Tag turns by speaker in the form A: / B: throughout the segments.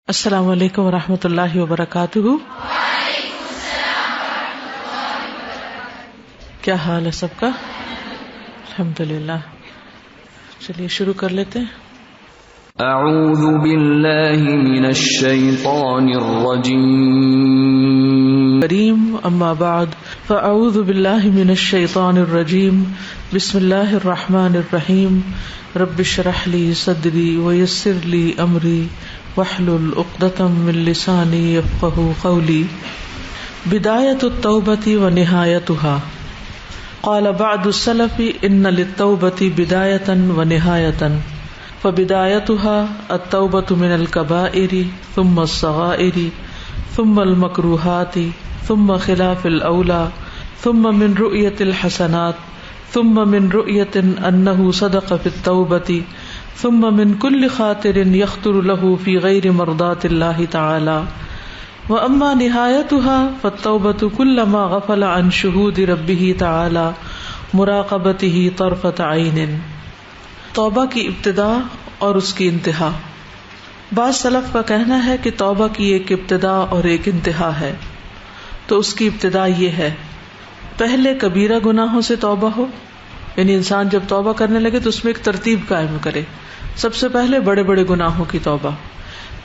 A: السلام علیکم ورحمۃ اللہ وبرکاتہ۔ کیا حال ہے سب کا؟ الحمدللہ۔ چلیے شروع کر لیتے ہیں۔
B: اعوذ باللہ من الشیطان الرجیم
A: اما بعد فاعوذ باللہ من الشیطان الرجیم بسم اللہ الرحمن الرحیم رب اشرح لی صدری ویسر لی امری واحلل عقدۃ من لسانی یفقہوا قولی۔ بدایۃ التوبۃ ونہایتها۔ قال بعض السلف ان للتوبۃ بدایۃ ونہایۃ، فبدایتها التوبۃ من الکبائر ثم الصغائر ثم المکروہات ثم خلاف الاولیٰ ثم من رؤیۃ الحسنات ثم من رؤیۃ انہ صدق فی التوبۃ ثم من كل خاطر يخطر له في غير مرضات الله تعالى۔ واما نهايتها فالتوبة كلما غفل عن شهود ربه تعالى مراقبته طرفة عين۔ توبہ کی ابتدا اور اس کی انتہا۔ بعض سلف کا کہنا ہے کہ توبہ کی ایک ابتدا اور ایک انتہا ہے، تو اس کی ابتدا یہ ہے، پہلے کبیرہ گناہوں سے توبہ ہو، یعنی انسان جب توبہ کرنے لگے تو اس میں ایک ترتیب قائم کرے، سب سے پہلے بڑے بڑے گناہوں کی توبہ،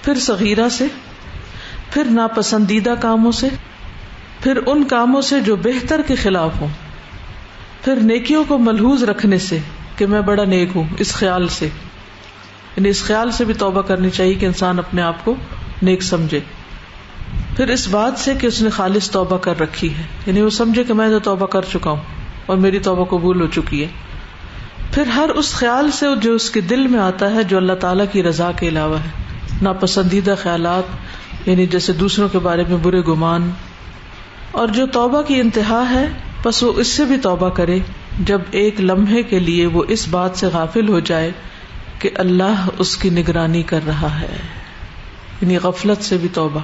A: پھر صغیرہ سے، پھر ناپسندیدہ کاموں سے، پھر ان کاموں سے جو بہتر کے خلاف ہوں، پھر نیکیوں کو ملحوظ رکھنے سے کہ میں بڑا نیک ہوں، اس خیال سے، یعنی اس خیال سے بھی توبہ کرنی چاہیے کہ انسان اپنے آپ کو نیک سمجھے، پھر اس بات سے کہ اس نے خالص توبہ کر رکھی ہے، یعنی وہ سمجھے کہ میں تو توبہ کر چکا ہوں اور میری توبہ قبول ہو چکی ہے، پھر ہر اس خیال سے جو اس کے دل میں آتا ہے جو اللہ تعالیٰ کی رضا کے علاوہ ہے، ناپسندیدہ خیالات یعنی جیسے دوسروں کے بارے میں برے گمان، اور جو توبہ کی انتہا ہے بس وہ اس سے بھی توبہ کرے جب ایک لمحے کے لیے وہ اس بات سے غافل ہو جائے کہ اللہ اس کی نگرانی کر رہا ہے، یعنی غفلت سے بھی توبہ۔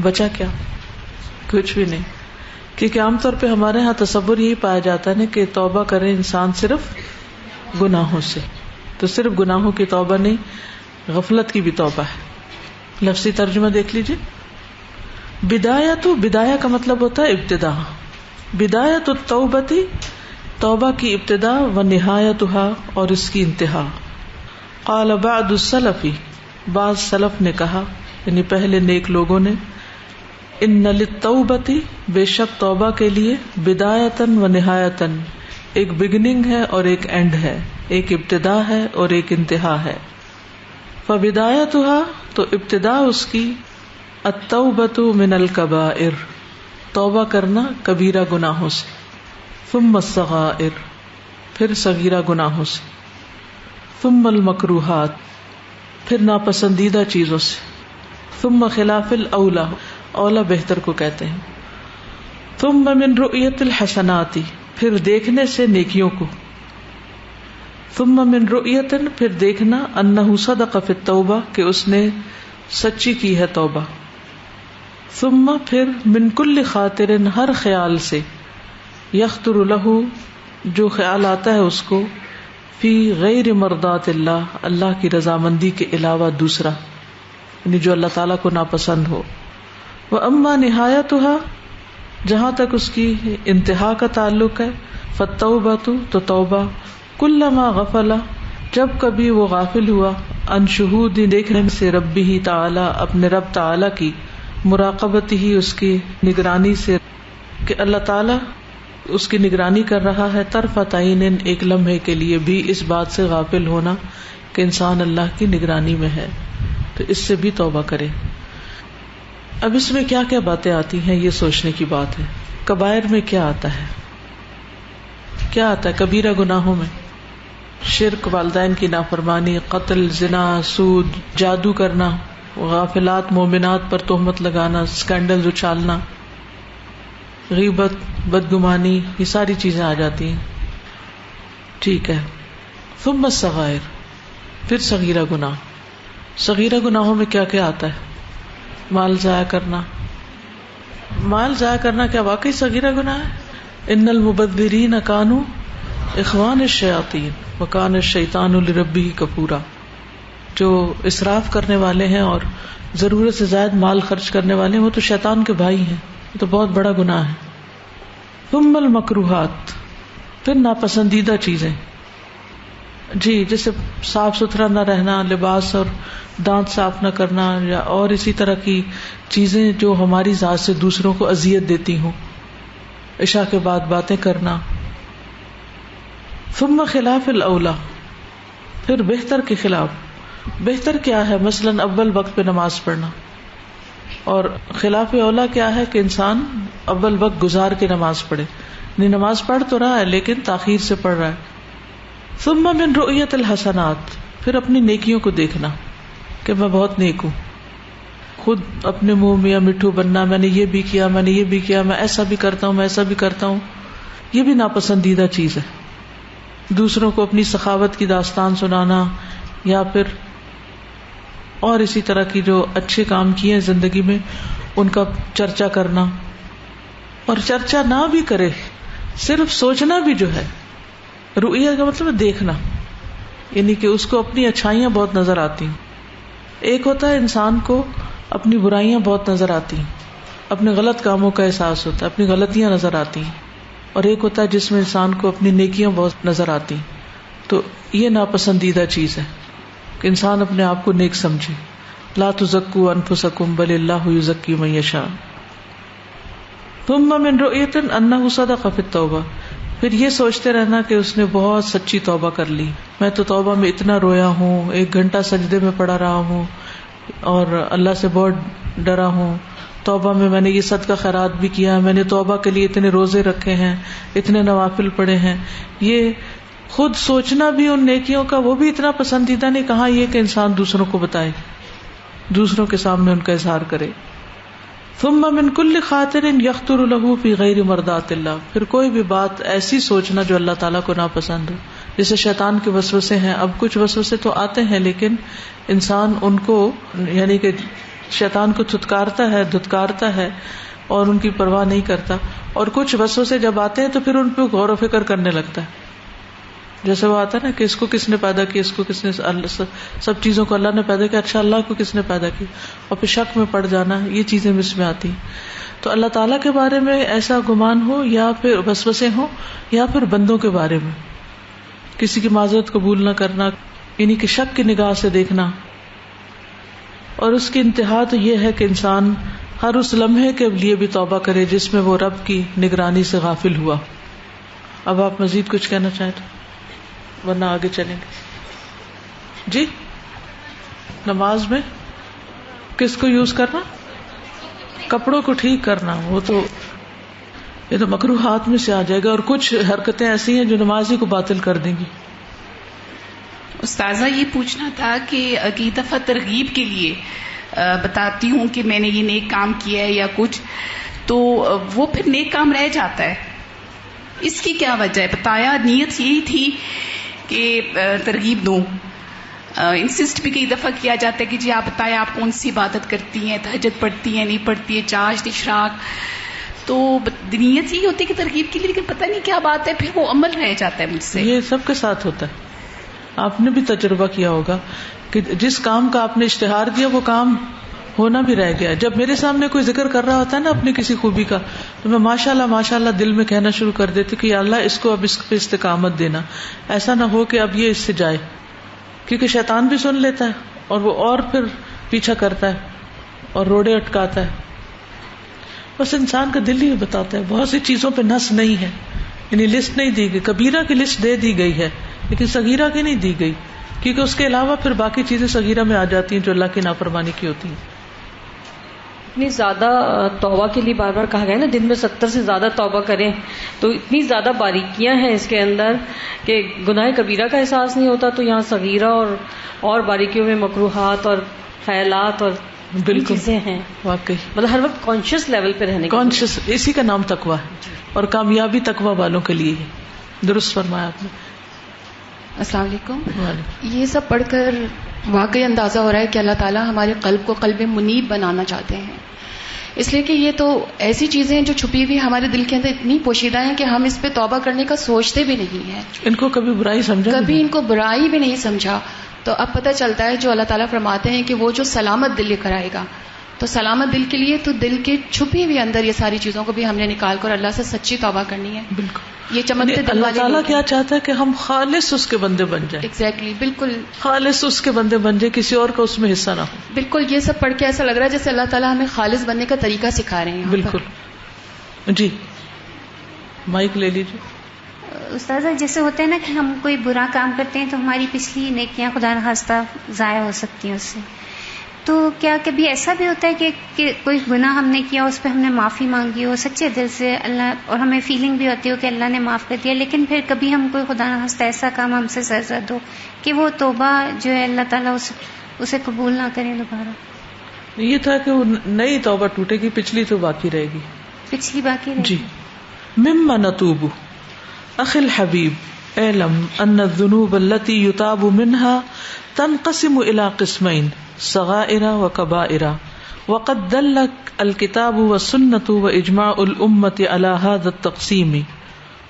A: بچا کیا؟ کچھ بھی نہیں، کیونکہ عام طور پہ ہمارے ہاں تصور یہی پایا جاتا ہے نا کہ توبہ کرے انسان صرف گناہوں سے، تو صرف گناہوں کی توبہ نہیں، غفلت کی بھی توبہ ہے۔ لفظی ترجمہ دیکھ لیجیے۔ بدایت، بدایہ کا مطلب ہوتا ہے ابتدا، بدایت التوبۃ، توبہ کی ابتدا، و نہایتها، اور اس کی انتہا۔ قال بعض السلف، بعض سلف نے کہا یعنی پہلے نیک لوگوں نے، ان للتوبۃ، بے شک توبہ کے لیے، بدایۃ و نہایۃ، ایک بگننگ ہے اور ایک اینڈ ہے، ایک ابتدا ہے اور ایک انتہا ہے۔ فبدایتها، تو ابتدا اس کی، التوبۃ من الکبائر، توبہ کرنا کبیرہ گناہوں سے، ثم الصغائر، پھر صغیرہ گناہوں سے، ثم المکروہات، پھر ناپسندیدہ چیزوں سے، ثم خلاف الاولیٰ، اولا بہتر کو کہتے ہیں، ثم من رؤیت الحسنات، پھر دیکھنے سے نیکیوں کو، ثم من رؤیت، پھر دیکھنا، انہ صدق فی التوبہ، کہ اس نے سچی کی ہے توبہ، ثم پھر من کل خاطر، ہر خیال سے، یخطر لہ، جو خیال آتا ہے اس کو، فی غیر مرضات اللہ، اللہ کی رضامندی کے علاوہ دوسرا، یعنی جو اللہ تعالیٰ کو ناپسند ہو۔ وَأَمَّا نِهَایَتُهَا، جہاں تک اس کی انتہا کا تعلق ہے، فَالتَّوْبَةُ، تو توبہ، کلما غفل، جب کبھی وہ غافل ہوا، عن شہود، دیکھنے سے، ربہ تعالی، اپنے رب تعالی کی، مراقبتہ، اس کی نگرانی سے، کہ اللہ تعالی اس کی نگرانی کر رہا ہے، طرفۃ عین، ایک لمحے کے لیے بھی اس بات سے غافل ہونا کہ انسان اللہ کی نگرانی میں ہے، تو اس سے بھی توبہ کرے۔ اب اس میں کیا کیا باتیں آتی ہیں یہ سوچنے کی بات ہے۔ کبائر میں کیا آتا ہے؟ کیا آتا ہے کبیرہ گناہوں میں؟ شرک، والدین کی نافرمانی، قتل، زنا، سود، جادو کرنا، غافلات مومنات پر تہمت لگانا، اسکینڈل اچھالنا، غیبت، بدگمانی، یہ ساری چیزیں آ جاتی ہیں، ٹھیک ہے۔ ثم الصغائر، پھر صغیرہ گناہ۔ صغیرہ گناہوں میں کیا کیا آتا ہے؟ مال ضائع کرنا۔ مال ضائع کرنا کیا واقعی صغیرہ گناہ ہے؟ ان المبذرین کانوا اخوان الشیاطین وکان الشیطان لربہ کفورا، جو اسراف کرنے والے ہیں اور ضرورت سے زائد مال خرچ کرنے والے ہیں وہ تو شیطان کے بھائی ہیں، یہ تو بہت بڑا گناہ ہے. ثم المکروہات، پھر ناپسندیدہ چیزیں، جی جیسے صاف ستھرا نہ رہنا، لباس اور دانت صاف نہ کرنا، یا اور اسی طرح کی چیزیں جو ہماری ذات سے دوسروں کو اذیت دیتی ہوں، عشاء کے بعد باتیں کرنا. ثم خلاف الاولا، پھر بہتر کے خلاف. بہتر کیا ہے؟ مثلاً اول وقت پہ نماز پڑھنا، اور خلاف اولا کیا ہے کہ انسان اول وقت گزار کے نماز پڑھے، یعنی نماز پڑھ تو رہا ہے لیکن تاخیر سے پڑھ رہا ہے. ثم من رؤیت الحسنات، پھر اپنی نیکیوں کو دیکھنا کہ میں بہت نیک ہوں. خود اپنے منہ میاں مٹھو بننا، میں نے یہ بھی کیا، میں نے یہ بھی کیا، میں ایسا بھی کرتا ہوں، میں ایسا بھی کرتا ہوں، یہ بھی ناپسندیدہ چیز ہے. دوسروں کو اپنی سخاوت کی داستان سنانا، یا پھر اور اسی طرح کی جو اچھے کام کیے ہیں زندگی میں ان کا چرچا کرنا. اور چرچا نہ بھی کرے، صرف سوچنا بھی جو ہے، رؤیہ کا مطلب ہے دیکھنا، یعنی کہ اس کو اپنی اچھائیاں بہت نظر آتی ہیں. ایک ہوتا ہے انسان کو اپنی برائیاں بہت نظر آتی ہیں، اپنے غلط کاموں کا احساس ہوتا ہے، اپنی غلطیاں نظر آتی ہیں. اور ایک ہوتا ہے جس میں انسان کو اپنی نیکیاں بہت نظر آتی ہیں. تو یہ ناپسندیدہ چیز ہے کہ انسان اپنے آپ کو نیک سمجھے. لا تزکوا انفسکم بل اللہ یزکی من یشاء. ثم من رؤیۃ انہ صدق فی التوبہ، پھر یہ سوچتے رہنا کہ اس نے بہت سچی توبہ کر لی. میں تو توبہ میں اتنا رویا ہوں، 1 گھنٹہ سجدے میں پڑا رہا ہوں اور اللہ سے بہت ڈرا ہوں. توبہ میں نے یہ صدقہ خیرات بھی کیا، میں نے توبہ کے لیے اتنے روزے رکھے ہیں، اتنے نوافل پڑھے ہیں. یہ خود سوچنا بھی ان نیکیوں کا وہ بھی اتنا پسندیدہ نہیں. کہاں یہ کہ انسان دوسروں کو بتائے، دوسروں کے سامنے ان کا اظہار کرے. ثم من کل خاطر یخطر له فی غیر مرضات اللہ، پھر کوئی بھی بات ایسی سوچنا جو اللہ تعالیٰ کو ناپسند ہو. جیسے شیطان کے وسوسے ہیں، اب کچھ وسوسے تو آتے ہیں لیکن انسان ان کو یعنی کہ شیطان کو دھتکارتا ہے اور ان کی پرواہ نہیں کرتا. اور کچھ وسوسے جب آتے ہیں تو پھر ان پہ غور و فکر کرنے لگتا ہے. جیسے وہ آتا ہے نا کہ اس کو کس نے پیدا کیا، اس کو کس نے، سب چیزوں کو اللہ نے پیدا کیا، اچھا اللہ کو کس نے پیدا کیا، اور پھر شک میں پڑ جانا، یہ چیزیں اس میں آتی. تو اللہ تعالیٰ کے بارے میں ایسا گمان ہو یا پھر وسوسے ہوں، یا پھر بندوں کے بارے میں کسی کی معذرت قبول نہ کرنا، یعنی کہ شک کی نگاہ سے دیکھنا. اور اس کی انتہا تو یہ ہے کہ انسان ہر اس لمحے کے لیے بھی توبہ کرے جس میں وہ رب کی نگرانی سے غافل ہوا. اب آپ مزید کچھ کہنا چاہیں تو ورنہ آگے چلیں گے. جی نماز میں کس کو یوز کرنا؟ کپڑوں کو ٹھیک کرنا. وہ تو یہ تو مکروہات میں سے آ جائے گا. اور کچھ حرکتیں ایسی ہیں جو نماز ہی کو باطل کر دیں گی.
C: استاذہ یہ پوچھنا تھا کہ کئی دفعہ ترغیب کے لیے بتاتی ہوں کہ میں نے یہ نیک کام کیا ہے یا کچھ، تو وہ پھر نیک کام رہ جاتا ہے. اس کی کیا وجہ ہے؟ بتایا نیت یہی تھی کہ ترغیب دوں. انسسٹ بھی کئی دفعہ کیا جاتا ہے کہ جی آپ بتائیں آپ کون سی عبادت کرتی ہیں، تہجد پڑھتی ہیں نہیں پڑھتی ہیں، چاشت اشراق. تو نیت یہی ہوتی ہے کہ ترغیب کے لیے، لیکن پتہ نہیں کیا بات ہے پھر وہ عمل رہ جاتا ہے مجھ سے.
A: یہ سب کے ساتھ ہوتا ہے. آپ نے بھی تجربہ کیا ہوگا کہ جس کام کا آپ نے اشتہار دیا وہ کام ہونا بھی رہ گیا. جب میرے سامنے کوئی ذکر کر رہا ہوتا ہے نا اپنی کسی خوبی کا، تو میں ماشاءاللہ دل میں کہنا شروع کر دیتی کہ یا اللہ اس کو اب اس پہ استقامت دینا، ایسا نہ ہو کہ اب یہ اس سے جائے. کیونکہ شیطان بھی سن لیتا ہے اور وہ اور پھر پیچھا کرتا ہے اور روڑے اٹکاتا ہے. بس انسان کا دل ہی بتاتا ہے. بہت سی چیزوں پہ نص نہیں ہے، یعنی لسٹ نہیں دی گئی. کبیرہ کی لسٹ دے دی گئی ہے لیکن صغیرہ کی نہیں دی گئی، کیونکہ اس کے علاوہ پھر باقی چیزیں صغیرہ میں آ جاتی ہیں جو اللہ کی نافرمانی کی ہوتی ہیں.
D: اتنی زیادہ توبہ کے لیے بار بار کہا گیا نا دن میں 70 سے زیادہ توبہ کریں، تو اتنی زیادہ باریکیاں ہیں اس کے اندر کہ گناہ کبیرہ کا احساس نہیں ہوتا، تو یہاں صغیرہ اور باریکیوں میں مکروہات اور خیالات اور
A: بالکل
D: چیزیں ہیں.
A: واقعی
D: مطلب ہر وقت کانشیس لیول پہ رہنے کا،
A: کانشیس، اسی کا نام تقویٰ ہے. اور کامیابی تقویٰ والوں کے لیے ہے. درست فرمایا آپ نے.
E: السلام علیکم. یہ سب پڑھ کر واقعی اندازہ ہو رہا ہے کہ اللہ تعالیٰ ہمارے قلب کو قلب منیب بنانا چاہتے ہیں، اس لیے کہ یہ تو ایسی چیزیں ہیں جو چھپی ہوئی ہمارے دل کے اندر اتنی پوشیدہ ہیں کہ ہم اس پہ توبہ کرنے کا سوچتے بھی نہیں ہیں.
A: ان کو کبھی برائی سمجھا،
E: کبھی ان کو برائی بھی نہیں سمجھا. تو اب پتہ چلتا ہے جو اللہ تعالیٰ فرماتے ہیں کہ وہ جو سلامت دل لے کر آئے گا، تو سلامت دل کے لیے تو دل کے چھپی ہوئی اندر یہ ساری چیزوں کو بھی ہم نے نکال کر اللہ سے سچی توبہ کرنی ہے.
A: بالکل
E: یہ چمکتے دل
A: اللہ تعالیٰ کیا چاہتا ہے کہ ہم خالص اس کے بندے بن جائیں.
E: ایگزیکٹلی بالکل
A: خالص اس کے بندے بن جائیں، کسی اور کا اس میں حصہ نہ ہو.
E: بالکل یہ سب پڑھ کے ایسا لگ رہا ہے جیسے اللہ تعالیٰ ہمیں خالص بننے کا طریقہ سکھا رہے ہیں.
A: بالکل جی مائک لے لیجیے.
F: استاذہ جیسے ہوتا ہے نا کہ ہم کوئی برا کام کرتے ہیں تو ہماری پچھلی نیکیاں خدا نخواستہ ضائع ہو سکتی ہیں اس سے، تو کیا کبھی ایسا بھی ہوتا ہے کہ کوئی گناہ ہم نے کیا، اس پہ ہم نے معافی مانگی ہو سچے دل سے اللہ، اور ہمیں فیلنگ بھی ہوتی ہو کہ اللہ نے معاف کر دیا، لیکن پھر کبھی ہم کوئی خدا نخواستہ ایسا کام ہم سے سرزد ہو کہ وہ توبہ جو ہے اللہ تعالیٰ اسے قبول نہ کریں دوبارہ؟
A: یہ تھا کہ وہ نئی توبہ ٹوٹے گی، پچھلی تو باقی رہے گی.
F: پچھلی باقی رہے گی.
A: جی. مما نتوب اخی الحبیب اعلم ان الذنوب التي يتاب منها تنقسم الى قسمين صغائر وكبائر وقد دل الكتاب والسنة واجماع الامة على هذا التقسيم.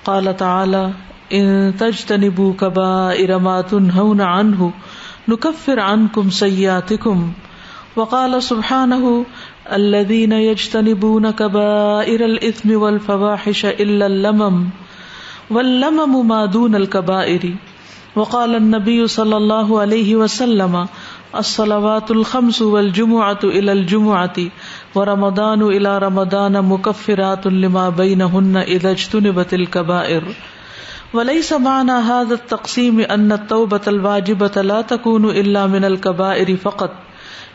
A: قال تعالى ان تجتنبوا كبائر ما تنهون عنه نكفر عنكم سيئاتكم. وقال سبحانه الذين يجتنبون كبائر الاثم والفواحش الا اللمم واللمم ما دون الكبائر. وقال النبي صلى الله عليه وسلم الصلوات الخمس والجمعة إلى الجمعة ورمضان إلى رمضان مكفرات لما بينهن إذا اجتنبت الكبائر. وليس معنى هذا التقسيم أن التوبة الواجبة لا تكون إلا من الكبائر فقط،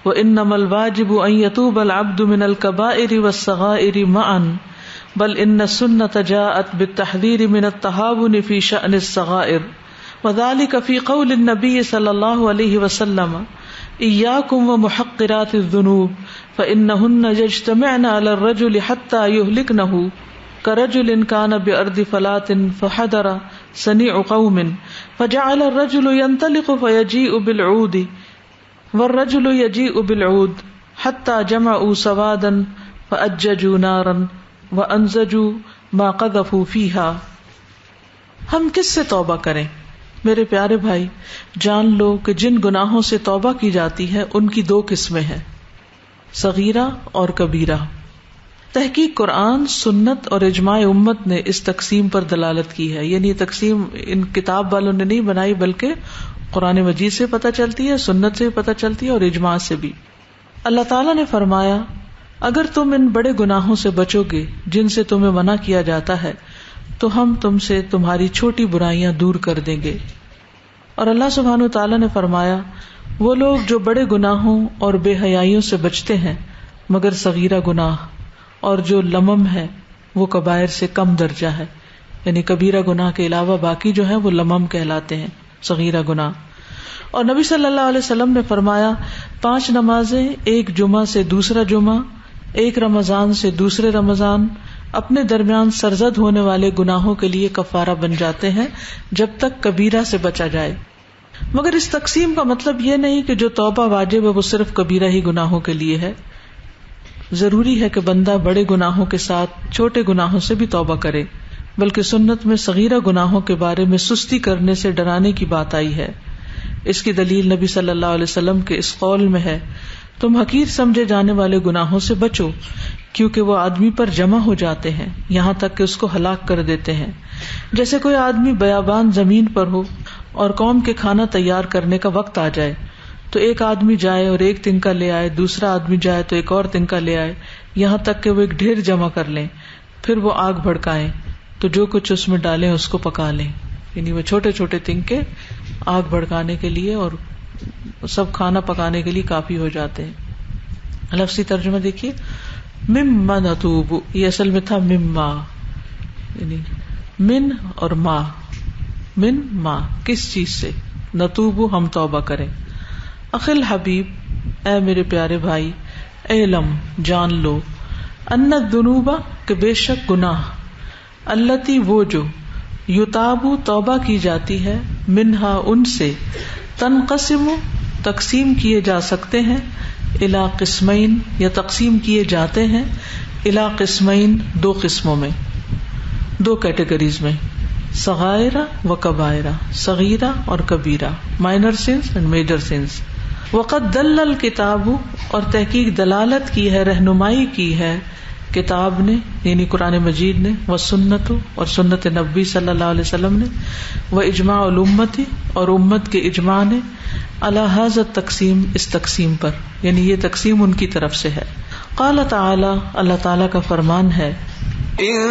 A: وإنما الواجب أن يتوب العبد من الكبائر والصغائر معا، بل ان السنة جاءت بالتحذير من التهاون في شأن الصغائر، وذلك في قول النبي صلى الله عليه وسلم إياكم ومحقرات الذنوب فإنهن يجتمعن على الرجل حتى يهلكنه، كرجل كان بأرض فلاة فحضر صنيع قوم فجعل الرجل ينطلق فيجيء بالعود والرجل يجيء بالعود حتى جمعوا سوادا فأججوا نارا وَأَنزَجُوا مَا قَذَفُوا فِيهَا. ہم کس سے توبہ کریں؟ میرے پیارے بھائی جان لو کہ جن گناہوں سے توبہ کی جاتی ہے ان کی دو قسمیں ہیں، صغیرہ اور کبیرہ. تحقیق قرآن، سنت اور اجماع امت نے اس تقسیم پر دلالت کی ہے. یعنی یہ تقسیم ان کتاب والوں نے نہیں بنائی بلکہ قرآن مجید سے پتہ چلتی ہے، سنت سے پتہ چلتی ہے اور اجماع سے بھی. اللہ تعالیٰ نے فرمایا اگر تم ان بڑے گناہوں سے بچو گے جن سے تمہیں منع کیا جاتا ہے تو ہم تم سے تمہاری چھوٹی برائیاں دور کر دیں گے. اور اللہ سبحانہ وتعالیٰ نے فرمایا وہ لوگ جو بڑے گناہوں اور بے حیائیوں سے بچتے ہیں مگر صغیرہ گناہ اور جو لمم ہے وہ کبائر سے کم درجہ ہے، یعنی کبیرہ گناہ کے علاوہ باقی جو ہیں وہ لمم کہلاتے ہیں، صغیرہ گناہ. اور نبی صلی اللہ علیہ وسلم نے فرمایا 5 نمازیں ایک جمعہ سے دوسرا جمعہ، ایک رمضان سے دوسرے رمضان اپنے درمیان سرزد ہونے والے گناہوں کے لیے کفارہ بن جاتے ہیں جب تک کبیرہ سے بچا جائے. مگر اس تقسیم کا مطلب یہ نہیں کہ جو توبہ واجب ہے وہ صرف کبیرہ ہی گناہوں کے لیے ہے. ضروری ہے کہ بندہ بڑے گناہوں کے ساتھ چھوٹے گناہوں سے بھی توبہ کرے، بلکہ سنت میں صغیرہ گناہوں کے بارے میں سستی کرنے سے ڈرانے کی بات آئی ہے. اس کی دلیل نبی صلی اللہ علیہ وسلم کے اس قول میں ہے تم حقیر سمجھے جانے والے گناہوں سے بچو کیونکہ وہ آدمی پر جمع ہو جاتے ہیں یہاں تک کہ اس کو ہلاک کر دیتے ہیں. جیسے کوئی آدمی بیابان زمین پر ہو اور قوم کے کھانا تیار کرنے کا وقت آ جائے تو ایک آدمی جائے اور ایک تنکا لے آئے، دوسرا آدمی جائے تو ایک اور تنکا لے آئے، یہاں تک کہ وہ ایک ڈھیر جمع کر لیں، پھر وہ آگ بھڑکائیں تو جو کچھ اس میں ڈالیں اس کو پکا لیں. یعنی وہ چھوٹے چھوٹے تنکے آگ بھڑکانے کے لیے اور سب کھانا پکانے کے لیے کافی ہو جاتے ہیں. لفظی ترجمہ دیکھیے مما نتوب، یہ اصل میں تھا مما، یعنی من اور ما، من ما کس چیز سے، نتوب ہم توبہ کریں. اخل حبیب اے میرے پیارے بھائی، علم جان لو، ان الذنوب کہ بے شک گناہ، التی وہ جو، یتابو توبہ کی جاتی ہے، منہا ان سے، تنقسم تقسیم کیے جا سکتے ہیں، الی قسمین یا تقسیم کیے جاتے ہیں، الی قسمین 2 قسموں میں، 2 کیٹیگریز میں. صغائرہ و کبائرہ، صغیرہ اور کبیرہ، minor sins and major sins. وقد دل الکتاب، اور تحقیق دلالت کی ہے، رہنمائی کی ہے کتاب نے یعنی قرآن مجید نے، والسنت اور سنت نبی صلی اللہ علیہ وسلم نے، واجماع الامت اور امت کے اجماع نے، علی ھذا التقسیم، اس تقسیم پر، یعنی یہ تقسیم ان کی طرف سے ہے. قال تعالی، اللہ تعالی کا فرمان ہے،
B: ان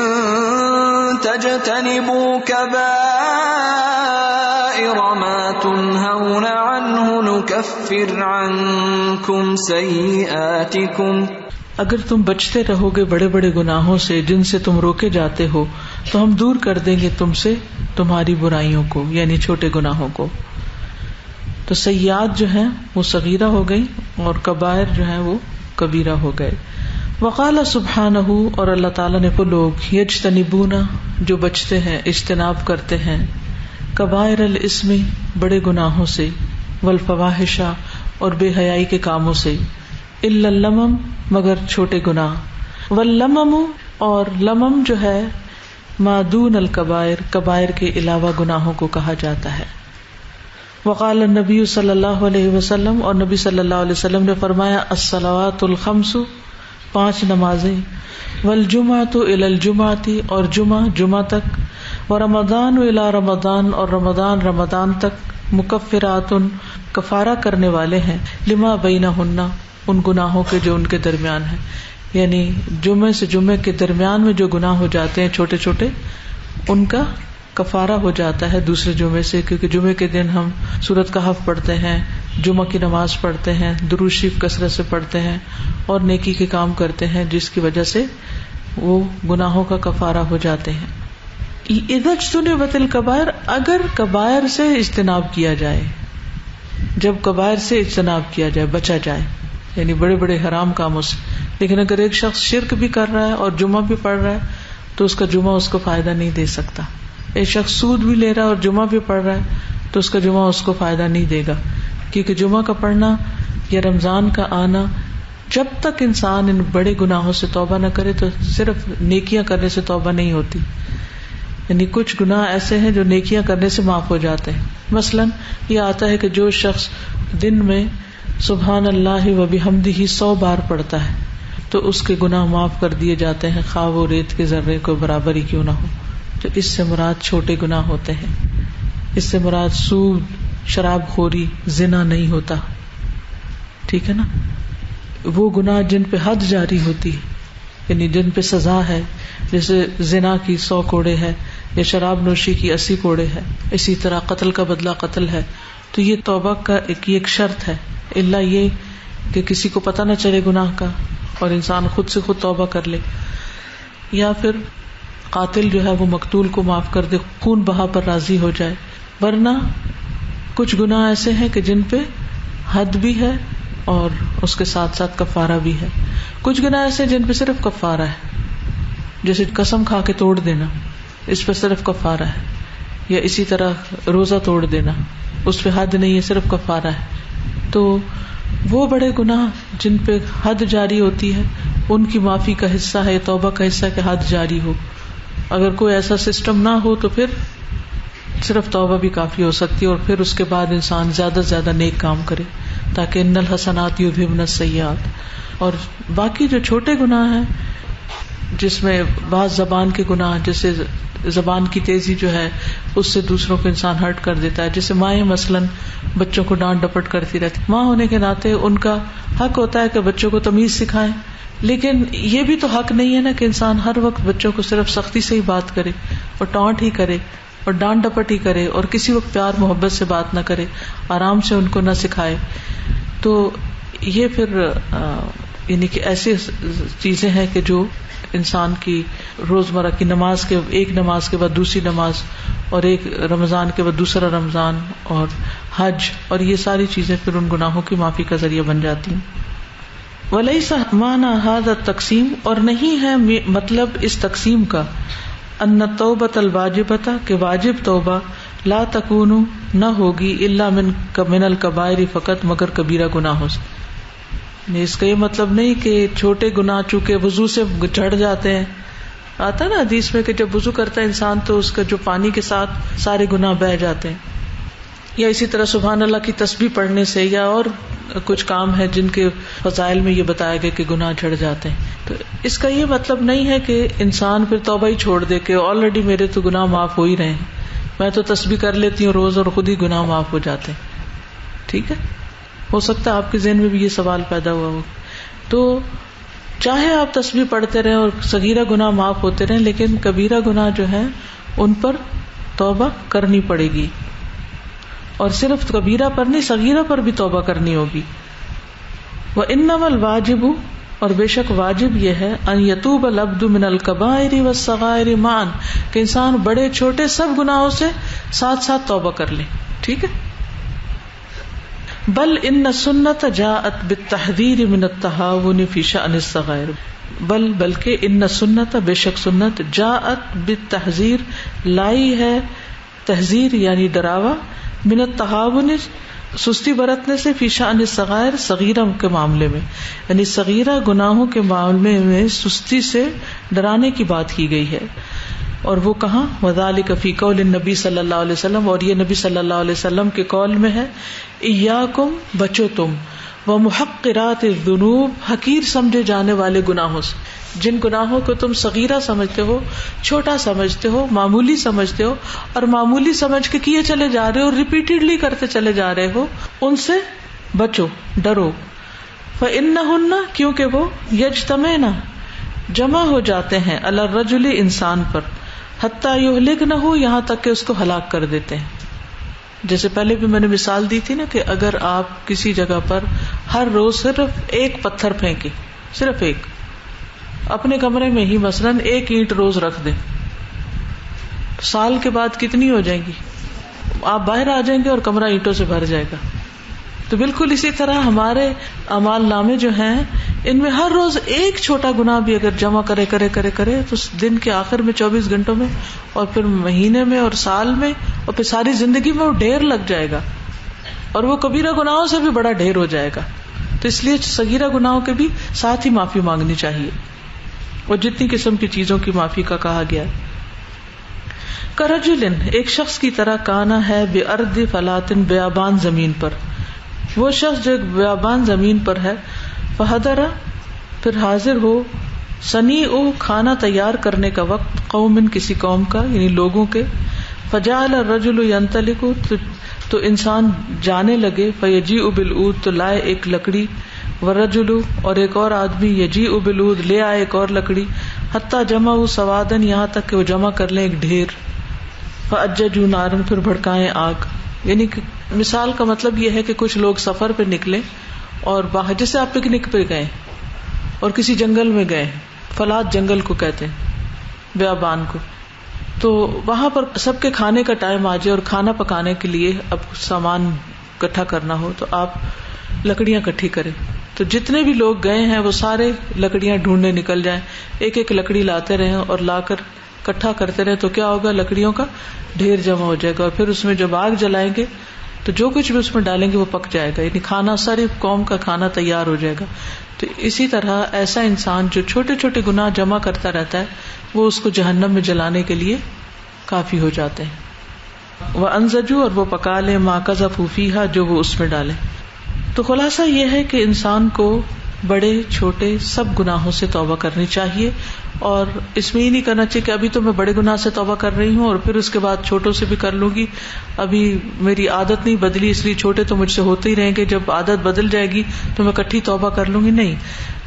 B: تجتنبوا كبائر ما تنهون عنه نكفر عنكم سيئاتكم،
A: اگر تم بچتے رہو گے بڑے بڑے گناہوں سے جن سے تم روکے جاتے ہو تو ہم دور کر دیں گے تم سے تمہاری برائیوں کو، یعنی چھوٹے گناہوں کو. تو سیئات جو ہیں وہ صغیرہ ہو گئی اور کبائر جو ہیں وہ کبیرہ ہو گئے. وقال سبحانہ، اور اللہ تعالیٰ نے وہ لوگ یجتنبون جو بچتے ہیں، اجتناب کرتے ہیں، کبائر الاسم بڑے گناہوں سے، والفواحش اور بے حیائی کے کاموں سے، الا اللمم مگر چھوٹے گناہ، واللمم اور لمم جو ہے ما دون الکبائر کبائر کے علاوہ گناہوں کو کہا جاتا ہے. وقال النبی صلی اللہ علیہ وسلم، اور نبی صلی اللہ علیہ وسلم نے فرمایا، الصلوات الخمس 5 نمازیں، والجمعۃ الی الجمعۃ اور جمعہ تک، ورمضان الی رمضان اور رمضان تک، مکفرات کفارہ کرنے والے ہیں، لما بینہن ان گناہوں کے جو ان کے درمیان ہیں، یعنی جمعے سے جمعے کے درمیان میں جو گناہ ہو جاتے ہیں چھوٹے چھوٹے، ان کا کفارہ ہو جاتا ہے دوسرے جمعے سے، کیونکہ جمعے کے دن ہم سورۃ کہف پڑھتے ہیں، جمعہ کی نماز پڑھتے ہیں، درود شریف کثرت سے پڑھتے ہیں اور نیکی کے کام کرتے ہیں، جس کی وجہ سے وہ گناہوں کا کفارہ ہو جاتے ہیں. اذا اجتنبت الکبائر، اگر کبائر سے اجتناب کیا جائے، جب کبائر سے اجتناب کیا جائے، بچا جائے، یعنی بڑے بڑے حرام کاموں سے. لیکن اگر ایک شخص شرک بھی کر رہا ہے اور جمعہ بھی پڑھ رہا ہے تو اس کا جمعہ اس کو فائدہ نہیں دے سکتا. ایک شخص سود بھی لے رہا ہے اور جمعہ بھی پڑھ رہا ہے تو اس کا جمعہ اس کو فائدہ نہیں دے گا، کیونکہ جمعہ کا پڑھنا یا رمضان کا آنا، جب تک انسان ان بڑے گناہوں سے توبہ نہ کرے تو صرف نیکیاں کرنے سے توبہ نہیں ہوتی. یعنی کچھ گناہ ایسے ہیں جو نیکیاں کرنے سے معاف ہو جاتے ہیں. مثلاً یہ آتا ہے کہ جو شخص دن میں سبحان اللہ و بحمدہ 100 بار پڑھتا ہے تو اس کے گناہ معاف کر دیے جاتے ہیں، خواہ وہ ریت کے ذرے کو برابر ہی کیوں نہ ہو. تو اس سے مراد چھوٹے گناہ ہوتے ہیں. اس سے مراد سود، شراب خوری، زنا نہیں ہوتا. ٹھیک ہے نا. وہ گناہ جن پہ حد جاری ہوتی ہے، یعنی جن پہ سزا ہے، جیسے زنا کی 100 کوڑے ہے یا شراب نوشی کی 80 کوڑے ہے، اسی طرح قتل کا بدلہ قتل ہے. تو یہ توبہ کا ایک شرط ہے، الا یہ کہ کسی کو پتہ نہ چلے گناہ کا اور انسان خود سے خود توبہ کر لے، یا پھر قاتل جو ہے وہ مقتول کو معاف کر دے، خون بہا پر راضی ہو جائے. ورنہ کچھ گناہ ایسے ہیں کہ جن پہ حد بھی ہے اور اس کے ساتھ ساتھ کفارہ بھی ہے. کچھ گناہ ایسے جن پہ صرف کفارہ ہے، جیسے قسم کھا کے توڑ دینا، اس پہ صرف کفارہ ہے. یا اسی طرح روزہ توڑ دینا، اس پہ حد نہیں ہے، صرف کفارہ ہے. تو وہ بڑے گناہ جن پہ حد جاری ہوتی ہے ان کی معافی کا حصہ ہے، توبہ کا حصہ کہ حد جاری ہو. اگر کوئی ایسا سسٹم نہ ہو تو پھر صرف توبہ بھی کافی ہو سکتی ہے، اور پھر اس کے بعد انسان زیادہ سے زیادہ نیک کام کرے تاکہ ان الحسنات یذھبن السیئات. اور باقی جو چھوٹے گناہ ہیں جس میں بعض زبان کے گناہ، جیسے زبان کی تیزی جو ہے اس سے دوسروں کو انسان ہرٹ کر دیتا ہے. جیسے مائیں مثلاً بچوں کو ڈانٹ ڈپٹ کرتی رہتی، ماں ہونے کے ناطے ان کا حق ہوتا ہے کہ بچوں کو تمیز سکھائیں، لیکن یہ بھی تو حق نہیں ہے نا کہ انسان ہر وقت بچوں کو صرف سختی سے ہی بات کرے اور ٹانٹ ہی کرے اور ڈانٹ ڈپٹ ہی کرے اور کسی وقت پیار محبت سے بات نہ کرے، آرام سے ان کو نہ سکھائے. تو یہ پھر یعنی کہ ایسی چیزیں ہیں کہ جو انسان کی روزمرہ کی نماز کے، ایک نماز کے بعد دوسری نماز، اور ایک رمضان کے بعد دوسرا رمضان، اور حج، اور یہ ساری چیزیں پھر ان گناہوں کی معافی کا ذریعہ بن جاتی ہیں. وَلَيْسَ مَعْنَى هَذَا التَّقْسِيمِ، اور نہیں ہے مطلب اس تقسیم کا، ان التوبۃ الواجبۃ کہ واجب توبہ لا تکون نہ ہوگی الا من الکبائر فقط مگر کبیرہ گناہوں سے. اس کا یہ مطلب نہیں کہ چھوٹے گناہ چونکہ وضو سے جھڑ جاتے ہیں آتا نا حدیث میں کہ جب وضو کرتا ہے انسان تو اس کا جو پانی کے ساتھ سارے گناہ بہہ جاتے ہیں. یا اسی طرح سبحان اللہ کی تسبیح پڑھنے سے یا اور کچھ کام ہے جن کے فضائل میں یہ بتایا گیا کہ گناہ جھڑ جاتے ہیں. تو اس کا یہ مطلب نہیں ہے کہ انسان پھر توبہ ہی چھوڑ دے کہ آلریڈی میرے تو گناہ معاف ہو ہی رہے ہیں, میں تو تسبیح کر لیتی ہوں روز اور خود ہی گناہ معاف ہو جاتے ہیں. ٹھیک ہے, ہو سکتا ہے آپ کے ذہن میں بھی یہ سوال پیدا ہوا ہو. تو چاہے آپ تسبیح پڑھتے رہیں اور صغیرہ گناہ معاف ہوتے رہیں, لیکن کبیرہ گناہ جو ہیں ان پر توبہ کرنی پڑے گی, اور صرف کبیرہ پر نہیں صغیرہ پر بھی توبہ کرنی ہوگی. وَإِنَّمَا الْوَاجِبُ, اور بے شک واجب یہ ہے, ان یتوب العبد من الکبائر والصغائر معا, کہ انسان بڑے چھوٹے سب گناہوں سے ساتھ ساتھ توبہ کر لے. ٹھیک ہے. بل ان السنۃ جاءت بالتحذیر من التہاون فی شأن الصغائر, بلکہ ان السنۃ, بے شک سنت, جاءت بالتحذیر, لائی ہے تحذیر یعنی ڈراوا, من التہاون, سستی برتنے سے, فی شأن الصغائر, صغیرہ کے معاملے میں, یعنی صغیرہ گناہوں کے معاملے میں سستی سے ڈرانے کی بات کی گئی ہے. اور وہ کہاں؟ وذالک فی قول النبی صلی اللہ علیہ وسلم, اور یہ نبی صلی اللہ علیہ وسلم کے قول میں ہے, ایاکم, بچو تم, ومحقرات الذنوب, حقیر سمجھے جانے والے گناہوں سے, جن گناہوں کو تم صغیرہ سمجھتے ہو, چھوٹا سمجھتے ہو, معمولی سمجھتے ہو, اور معمولی سمجھ کے کیے چلے جا رہے ہو, ریپیٹڈلی کرتے چلے جا رہے ہو, ان سے بچو, ڈرو. فإنہن, کیونکہ وہ, یجتمعن, جمع ہو جاتے ہیں, علی الرجل, انسان پر, حتی یہلکنہ, یہاں تک کہ اس کو ہلاک کر دیتے ہیں. جیسے پہلے بھی میں نے مثال دی تھی نا کہ اگر آپ کسی جگہ پر ہر روز صرف ایک پتھر پھینکے, صرف ایک, اپنے کمرے میں ہی مثلاً ایک اینٹ روز رکھ دیں, سال کے بعد کتنی ہو جائیں گی؟ آپ باہر آ جائیں گے اور کمرہ اینٹوں سے بھر جائے گا. تو بالکل اسی طرح ہمارے اعمال نامے جو ہیں ان میں ہر روز ایک چھوٹا گناہ بھی اگر جمع کرے تو دن کے آخر میں 24 گھنٹوں میں اور پھر مہینے میں اور سال میں اور پھر ساری زندگی میں وہ ڈھیر لگ جائے گا, اور وہ کبیرہ گناہوں سے بھی بڑا ڈھیر ہو جائے گا. تو اس لیے صغیرہ گناہوں کے بھی ساتھ ہی معافی مانگنی چاہیے, اور جتنی قسم کی چیزوں کی معافی کا کہا گیا. کرجلن, ایک شخص کی طرح, کانا ہے بِأَرْضِ فَلَاتٍ, بیابان زمین پر, وہ شخص جو بیابان زمین پر ہے, فحضر, پھر حاضر ہو, صنیع, کھانا تیار کرنے کا وقت, قوم, کسی قوم کا یعنی لوگوں کے, فجعل الرجل ينطلق, تو انسان جانے لگے, فیجیء بالعود, تو لائے ایک لکڑی, والرجل, اور ایک اور آدمی, یجیء بالعود, لے آئے ایک اور لکڑی, حتی جمعوا سوادا, یہاں تک کہ وہ جمع کر لیں ایک ڈھیر, فاججوا نارا, پھر بھڑکائیں آگ. یعنی کہ مثال کا مطلب یہ ہے کہ کچھ لوگ سفر پہ نکلے اور باہر, جیسے آپ پکنک پہ گئے اور کسی جنگل میں گئے, فلات جنگل کو کہتے ہیں, بیابان کو, تو وہاں پر سب کے کھانے کا ٹائم آ جائے اور کھانا پکانے کے لیے اب سامان اکٹھا کرنا ہو, تو آپ لکڑیاں اکٹھی کریں. تو جتنے بھی لوگ گئے ہیں وہ سارے لکڑیاں ڈھونڈنے نکل جائیں, ایک ایک لکڑی لاتے رہیں اور لا کر اکٹھا کرتے رہے, تو کیا ہوگا, لکڑیوں کا ڈھیر جمع ہو جائے گا, اور پھر اس میں جب آگ جلائیں گے تو جو کچھ بھی اس میں ڈالیں گے وہ پک جائے گا, یعنی کھانا, ساری قوم کا کھانا تیار ہو جائے گا. تو اسی طرح ایسا انسان جو چھوٹے چھوٹے گناہ جمع کرتا رہتا ہے وہ اس کو جہنم میں جلانے کے لیے کافی ہو جاتے ہیں. وَأَنزَجُوا, اور وہ پکا لیں, مَا قَذَفُوا فِيهَا, جو وہ اس میں ڈالیں. تو خلاصہ یہ ہے کہ انسان کو بڑے چھوٹے سب گناہوں سے توبہ کرنی چاہیے, اور اس میں یہ نہیں کرنا چاہیے کہ ابھی تو میں بڑے گناہ سے توبہ کر رہی ہوں اور پھر اس کے بعد چھوٹوں سے بھی کر لوں گی, ابھی میری عادت نہیں بدلی اس لیے چھوٹے تو مجھ سے ہوتے ہی رہیں گے, جب عادت بدل جائے گی تو میں اکٹھی توبہ کر لوں گی. نہیں,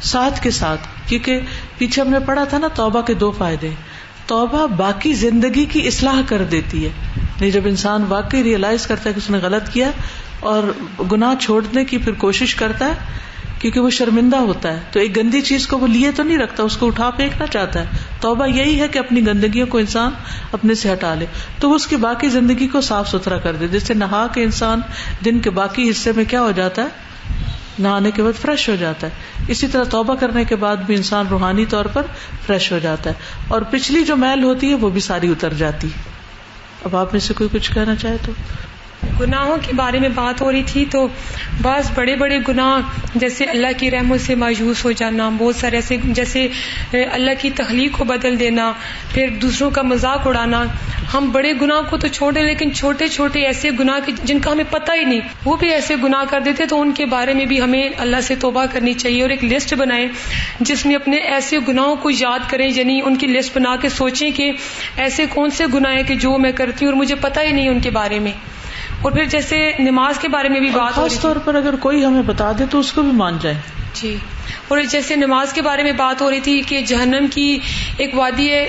A: ساتھ کے ساتھ, کیونکہ پیچھے ہم نے پڑھا تھا نا توبہ کے 2 فائدے. توبہ باقی زندگی کی اصلاح کر دیتی ہے, نہیں جب انسان واقعی ریئلائز کرتا ہے کہ اس نے غلط کیا اور گناہ چھوڑنے کی پھر کوشش کرتا ہے, کیونکہ وہ شرمندہ ہوتا ہے, تو ایک گندی چیز کو وہ لیے تو نہیں رکھتا, اس کو اٹھا پھینکنا چاہتا ہے. توبہ یہی ہے کہ اپنی گندگیوں کو انسان اپنے سے ہٹا لے, تو وہ اس کی باقی زندگی کو صاف ستھرا کر دے. جیسے نہا کے انسان دن کے باقی حصے میں کیا ہو جاتا ہے, نہانے کے بعد فریش ہو جاتا ہے, اسی طرح توبہ کرنے کے بعد بھی انسان روحانی طور پر فریش ہو جاتا ہے, اور پچھلی جو میل ہوتی ہے وہ بھی ساری اتر جاتی ہے. اب آپ میں سے کوئی کچھ کہنا چاہے تو.
G: گناہوں کے بارے میں بات ہو رہی تھی تو بعض بڑے بڑے گناہ جیسے اللہ کی رحمت سے مایوس ہو جانا، بہت سارے ایسے جیسے اللہ کی تخلیق کو بدل دینا، پھر دوسروں کا مذاق اڑانا. ہم بڑے گناہ کو تو چھوڑ دیں لیکن چھوٹے چھوٹے ایسے گناہ جن کا ہمیں پتہ ہی نہیں وہ بھی ایسے گناہ کر دیتے، تو ان کے بارے میں بھی ہمیں اللہ سے توبہ کرنی چاہیے اور ایک لسٹ بنائیں جس میں اپنے ایسے گناہوں کو یاد کریں، یعنی ان کی لسٹ بنا کے سوچیں کہ ایسے کون سے گناہ ہیں کہ جو میں کرتی ہوں اور مجھے پتہ ہی نہیں ان کے بارے میں. اور پھر جیسے نماز کے بارے میں بھی بات ہو رہی
A: خاص طور پر اگر کوئی ہمیں بتا دے تو اس کو بھی مان جائیں.
G: جی. اور جیسے نماز کے بارے میں بات ہو رہی تھی کہ جہنم کی ایک وادی ہے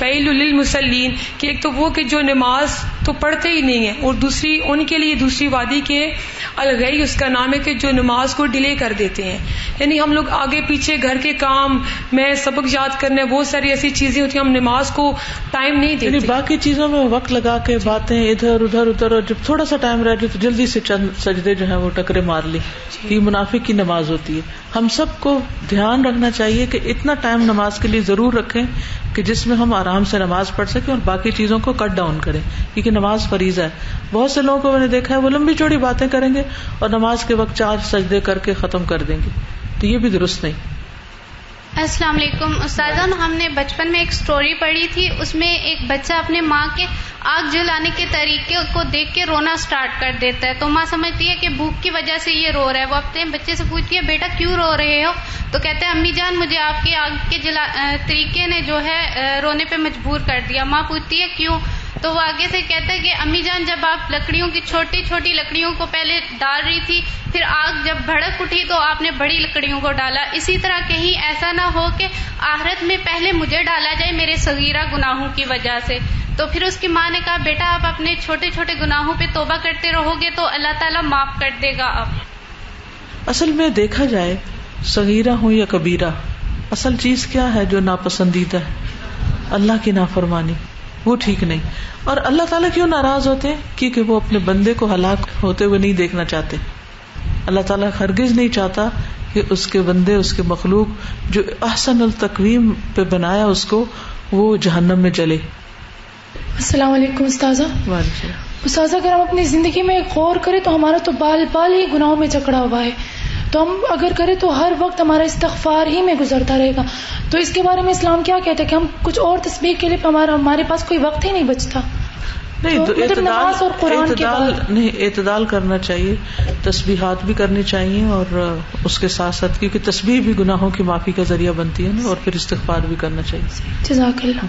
G: ویل للمصلین، کہ ایک تو وہ کہ جو نماز تو پڑھتے ہی نہیں ہیں، اور دوسری ان کے لیے دوسری وادی کے الغی اس کا نام ہے کہ جو نماز کو ڈیلے کر دیتے ہیں. یعنی ہم لوگ آگے پیچھے گھر کے کام میں سبق یاد کرنے بہت ساری ایسی چیزیں ہوتی ہیں، ہم نماز کو ٹائم نہیں دیتے.
A: یعنی باقی چیزوں میں وقت لگا کے باتیں ادھر ادھر اور جب تھوڑا سا ٹائم رہ جائے تو جلدی سے چند سجدے جو ہیں وہ ٹکرے مار لی. یہ منافق کی نماز ہوتی ہے. ہم سب کو دھیان رکھنا چاہیے کہ اتنا ٹائم نماز کے لیے ضرور رکھیں کہ جس میں ہم آرام سے نماز پڑھ سکیں اور باقی چیزوں کو کٹ ڈاؤن کریں، کیونکہ نماز فریضہ ہے. بہت سے لوگوں کو میں نے دیکھا ہے وہ لمبی چوڑی باتیں کریں گے اور نماز کے وقت 4 سجدے کر کے ختم کر دیں گے، تو یہ بھی درست نہیں.
H: السلام علیکم استاذان. ہم نے بچپن میں ایک سٹوری پڑھی تھی، اس میں ایک بچہ اپنے ماں کے آگ جلانے کے طریقے کو دیکھ کے رونا سٹارٹ کر دیتا ہے. تو ماں سمجھتی ہے کہ بھوک کی وجہ سے یہ رو رہا ہے. وہ اپنے بچے سے پوچھتی ہے بیٹا کیوں رو رہے ہو؟ تو کہتے ہیں امی جان مجھے آپ کے آگ کے طریقے نے جو ہے رونے پہ مجبور کر دیا. ماں پوچھتی ہے کیوں؟ تو وہ آگے سے کہتا ہے کہ امی جان جب آپ لکڑیوں کی چھوٹی چھوٹی لکڑیوں کو پہلے ڈال رہی تھی، پھر آگ جب بھڑک اٹھی تو آپ نے بڑی لکڑیوں کو ڈالا. اسی طرح کہیں ایسا نہ ہو کہ آخرت میں پہلے مجھے ڈالا جائے میرے صغیرہ گناہوں کی وجہ سے. تو پھر اس کی ماں نے کہا بیٹا آپ اپنے چھوٹے چھوٹے گناہوں پہ توبہ کرتے رہو گے تو اللہ تعالیٰ معاف کر دے گا.
A: اصل میں دیکھا جائے صغیرہ ہو یا کبیرہ، اصل چیز کیا ہے جو ناپسندیدہ ہے؟ اللہ کی نافرمانی، وہ ٹھیک نہیں. اور اللہ تعالیٰ کیوں ناراض ہوتے ہیں؟ کیونکہ وہ اپنے بندے کو ہلاک ہوتے ہوئے نہیں دیکھنا چاہتے. اللہ تعالیٰ ہرگز نہیں چاہتا کہ اس کے بندے، اس کے مخلوق جو احسن التقویم پہ بنایا اس کو، وہ جہنم میں جلے.
I: السلام علیکم استاذہ. استاذہ اگر ہم اپنی زندگی میں غور کریں تو ہمارا تو بال بال ہی گناہوں میں جکڑا ہوا ہے. تو ہم اگر کریں تو ہر وقت ہمارا استغفار ہی میں گزرتا رہے گا. تو اس کے بارے میں اسلام کیا کہتا ہے کہ ہم کچھ اور تسبیح کے لیے ہمارے پاس کوئی وقت ہی نہیں بچتا.
A: نہیں تو
I: نماز اور قرآن کے بعد
A: اعتدال کرنا چاہیے، تسبیحات بھی کرنی چاہیے اور اس کے ساتھ ساتھ کیونکہ تسبیح بھی گناہوں کی معافی کا ذریعہ بنتی ہے نا، اور پھر استغفار بھی کرنا چاہیے.
I: جزاک اللہ.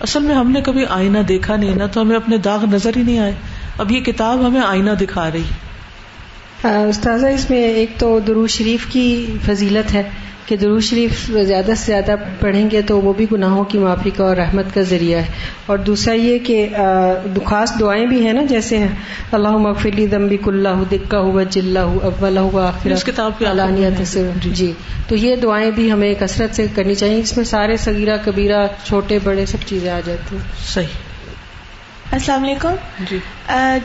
A: اصل میں ہم نے کبھی آئینہ دیکھا نہیں نا، تو ہمیں اپنے داغ نظر ہی نہیں آئے. اب یہ کتاب ہمیں آئینہ دکھا رہی.
J: استاذہ اس میں ایک تو درود شریف کی فضیلت ہے کہ درود شریف زیادہ سے زیادہ پڑھیں گے تو وہ بھی گناہوں کی معافی کا اور رحمت کا ذریعہ ہے. اور دوسرا یہ کہ خاص دعائیں بھی ہیں نا، جیسے اللہم اغفر لی ذنبی کلہ دقہ وجلہ اولہ وآخرہ
A: اس کتاب کی
J: علانیۃ سے. جی تو یہ دعائیں بھی ہمیں کثرت سے کرنی چاہیے. اس میں سارے صغیرہ کبیرہ چھوٹے بڑے سب چیزیں آ جاتی ہیں.
A: صحیح.
K: السلام علیکم.
A: جی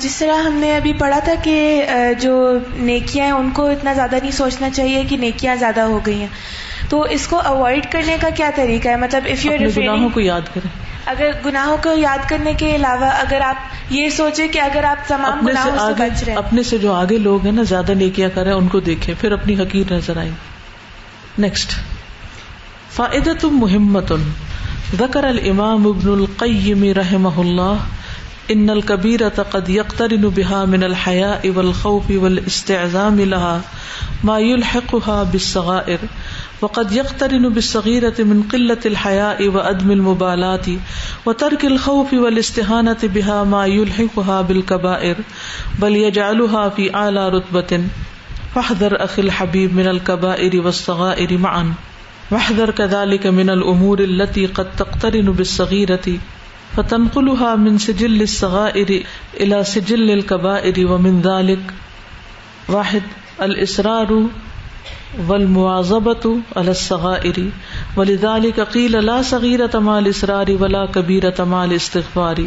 K: جس طرح ہم نے ابھی پڑھا تھا کہ جو نیکیاں ہیں ان کو اتنا زیادہ نہیں سوچنا چاہیے کہ نیکیاں زیادہ ہو گئی ہیں، تو اس کو اوائڈ کرنے کا کیا طریقہ ہے؟ مطلب اف یو
A: گناہوں کو یاد کریں.
K: اگر گناہوں کو یاد کرنے کے علاوہ اگر آپ یہ سوچیں کہ اگر آپ تمام گناہوں سے بچ رہے ہیں،
A: اپنے سے جو آگے لوگ ہیں نا زیادہ نیکیاں کریں ان کو دیکھیں، پھر اپنی حقیر نظر آئیں. نیکسٹ فائدۃ مہمۃ ذکر الامام ابن القیم رحمہ اللہ ان الكبيرة قد يقترن بها من الحياء والخوف والاستعظام لها ما يلحقها بالصغائر، وقد يقترن بالصغيرة من قلة الحياء وعدم المبالاة وترك الخوف والاستهانة بها ما يلحقها بالكبائر بل يجعلها في أعلى رتبة. فاحذر أخي الحبيب من الكبائر والصغائر معا، واحذر كذلك من الأمور التي قد تقترن بالصغيرة فتنقلها من سجل الصغائر الى سجل الكبائر. ومن ذلك 1 الإصرار والمواظبة على الصغائر، ولذلك قيل لا صغيرة مع الإصرار ولا كبيرة مع الاستغفار.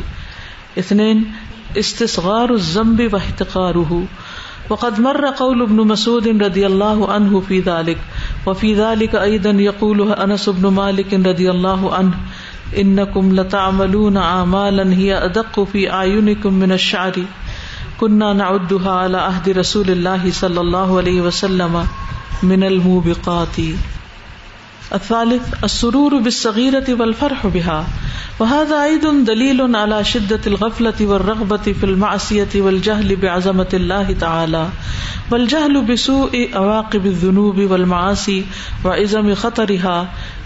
A: 2 استصغار الذنب واحتقاره، وقد مر قول ابن مسعود رضي الله عنه في ذلك، وفي ذلك أيضا يقول أنس بن مالك رضي الله عنه انکم لتعملون اعمالا هي ادق في اعینکم من الشعر كنا نعدها على عهد رسول الله صلى الله عليه وسلم من الموبقات. الثالث السرور بالصغيرة والفرح بها، وهذا أيضا دليل على شدة الغفلة والرغبة في المعصية والجهل بعظمة الله تعالى، والجهل بسوء عواقب الذنوب والمعاصي وعظم خطرها.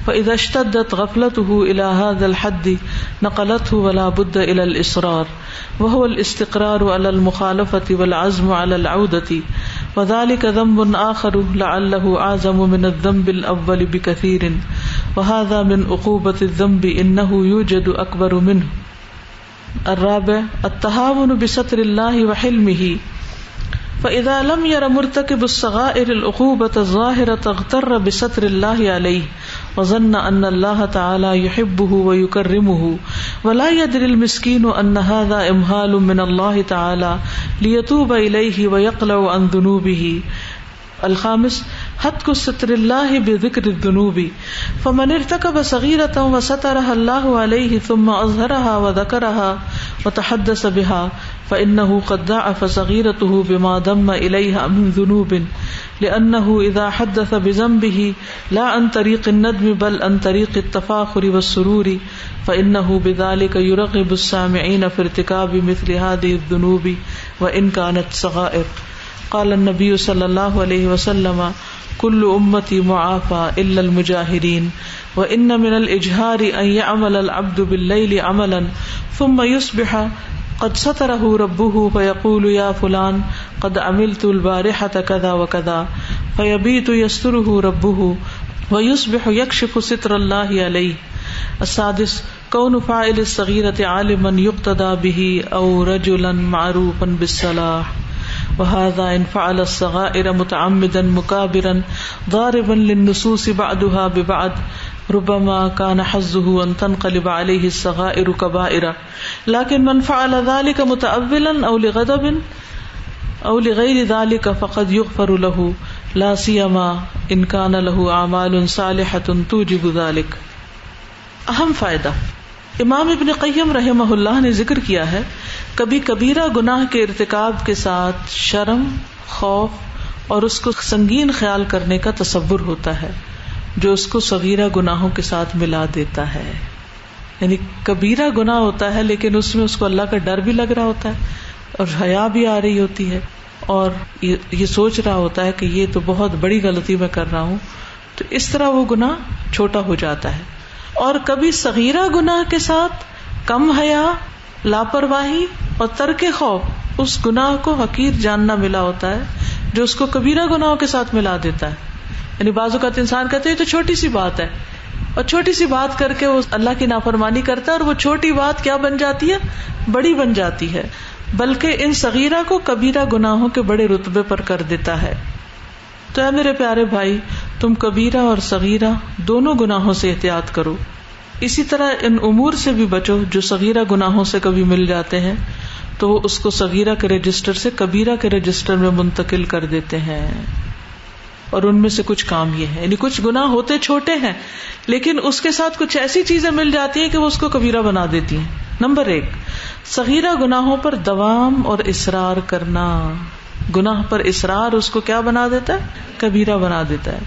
A: فإذا اشتدت غفلته إلى هذا الحد نقلته ولا بد إلى الإصرار، وهو الاستقرار على المخالفة والعزم على العودة، وذلك ذنب آخر لعله أعظم من الذنب الأول بكثير، وهذا من عقوبة الذنب إنه يوجد أكبر منه. الرابع التهاون بستر الله وحلمه، فإذا لم ير مرتكب الصغائر العقوبة الظاهرة اغتر بستر الله عليه وظن أن الله تعالى يحبه ويكرمه، ولا يدري المسكين أن هذا إمهال من الله تعالى ليتوب إليه ويقلع عن ذنوبه. الخامس حتك ستر الله بذكر الذنوب، فمن ارتكب صغيرة وسترها الله عليه ثم أظهرها وذكرها وتحدث بها فإنه قد ضاعف صغيرته بما ضم إليها من ذنوب، لأنه إذا حدث بذنبه لا عن طريق الندم بل عن طريق التفاخر والسرور فإنه بذلك يرغب السامعين في ارتكاب مثل هذه الذنوب وإن كانت صغائر. قال النبي صلى الله عليه وسلم كل أمتي معافى إلا المجاهرين، وإن من الإجهار أن يعمل العبد بالليل عملا ثم يصبح قد ستره ربه فيقول يا فلان قد عملت البارحة كذا وكذا، فيبيت يستره ربه ويصبح يكشف ستر الله عليه. السادس كون فاعل الصغيرة عالما يقتدى به أو رجلا معروفا بالصلاح، وهذا إن فعل الصغائر متعمدا مكابرا ضاربا للنصوص بعدها ببعد ربما كان حظه أن تنقلب عليه الصغائر كبائر، لكن من فعل ذلك متأولا أو لغضب أو لغير ذلك فقد يغفر له، لا سيما إن كان له أعمال صالحة توجب ذلك. اہم فائدہ امام ابن قیم رحمہ اللہ نے ذکر کیا ہے، کبھی کبیرہ گناہ کے ارتکاب کے ساتھ شرم، خوف اور اس کو سنگین خیال کرنے کا تصور ہوتا ہے جو اس کو صغیرہ گناہوں کے ساتھ ملا دیتا ہے. یعنی کبیرہ گناہ ہوتا ہے لیکن اس میں اس کو اللہ کا ڈر بھی لگ رہا ہوتا ہے اور حیا بھی آ رہی ہوتی ہے اور یہ سوچ رہا ہوتا ہے کہ یہ تو بہت بڑی غلطی میں کر رہا ہوں، تو اس طرح وہ گناہ چھوٹا ہو جاتا ہے. اور کبھی صغیرہ گناہ کے ساتھ کم حیا، لاپرواہی اور ترک خوف اس گناہ کو حقیر جاننا ملا ہوتا ہے جو اس کو کبیرہ گناہوں کے ساتھ ملا دیتا ہے. یعنی بعض اوقات انسان کہتے ہیں تو چھوٹی سی بات ہے، اور چھوٹی سی بات کر کے وہ اللہ کی نافرمانی کرتا ہے اور وہ چھوٹی بات کیا بن جاتی ہے؟ بڑی بن جاتی ہے، بلکہ ان صغیرہ کو کبیرہ گناہوں کے بڑے رتبے پر کر دیتا ہے. تو اے میرے پیارے بھائی، تم کبیرہ اور صغیرہ دونوں گناہوں سے احتیاط کرو. اسی طرح ان امور سے بھی بچو جو صغیرہ گناہوں سے کبھی مل جاتے ہیں تو وہ اس کو صغیرہ کے رجسٹر سے کبیرہ کے رجسٹر میں منتقل کر دیتے ہیں. اور ان میں سے کچھ کام یہ ہے، یعنی کچھ گناہ ہوتے چھوٹے ہیں لیکن اس کے ساتھ کچھ ایسی چیزیں مل جاتی ہیں کہ وہ اس کو کبیرہ بنا دیتی ہیں. نمبر 1، صغیرہ گناہوں پر دوام اور اصرار کرنا. گناہ پر اصرار اس کو کیا بنا دیتا ہے؟ کبیرہ بنا دیتا ہے.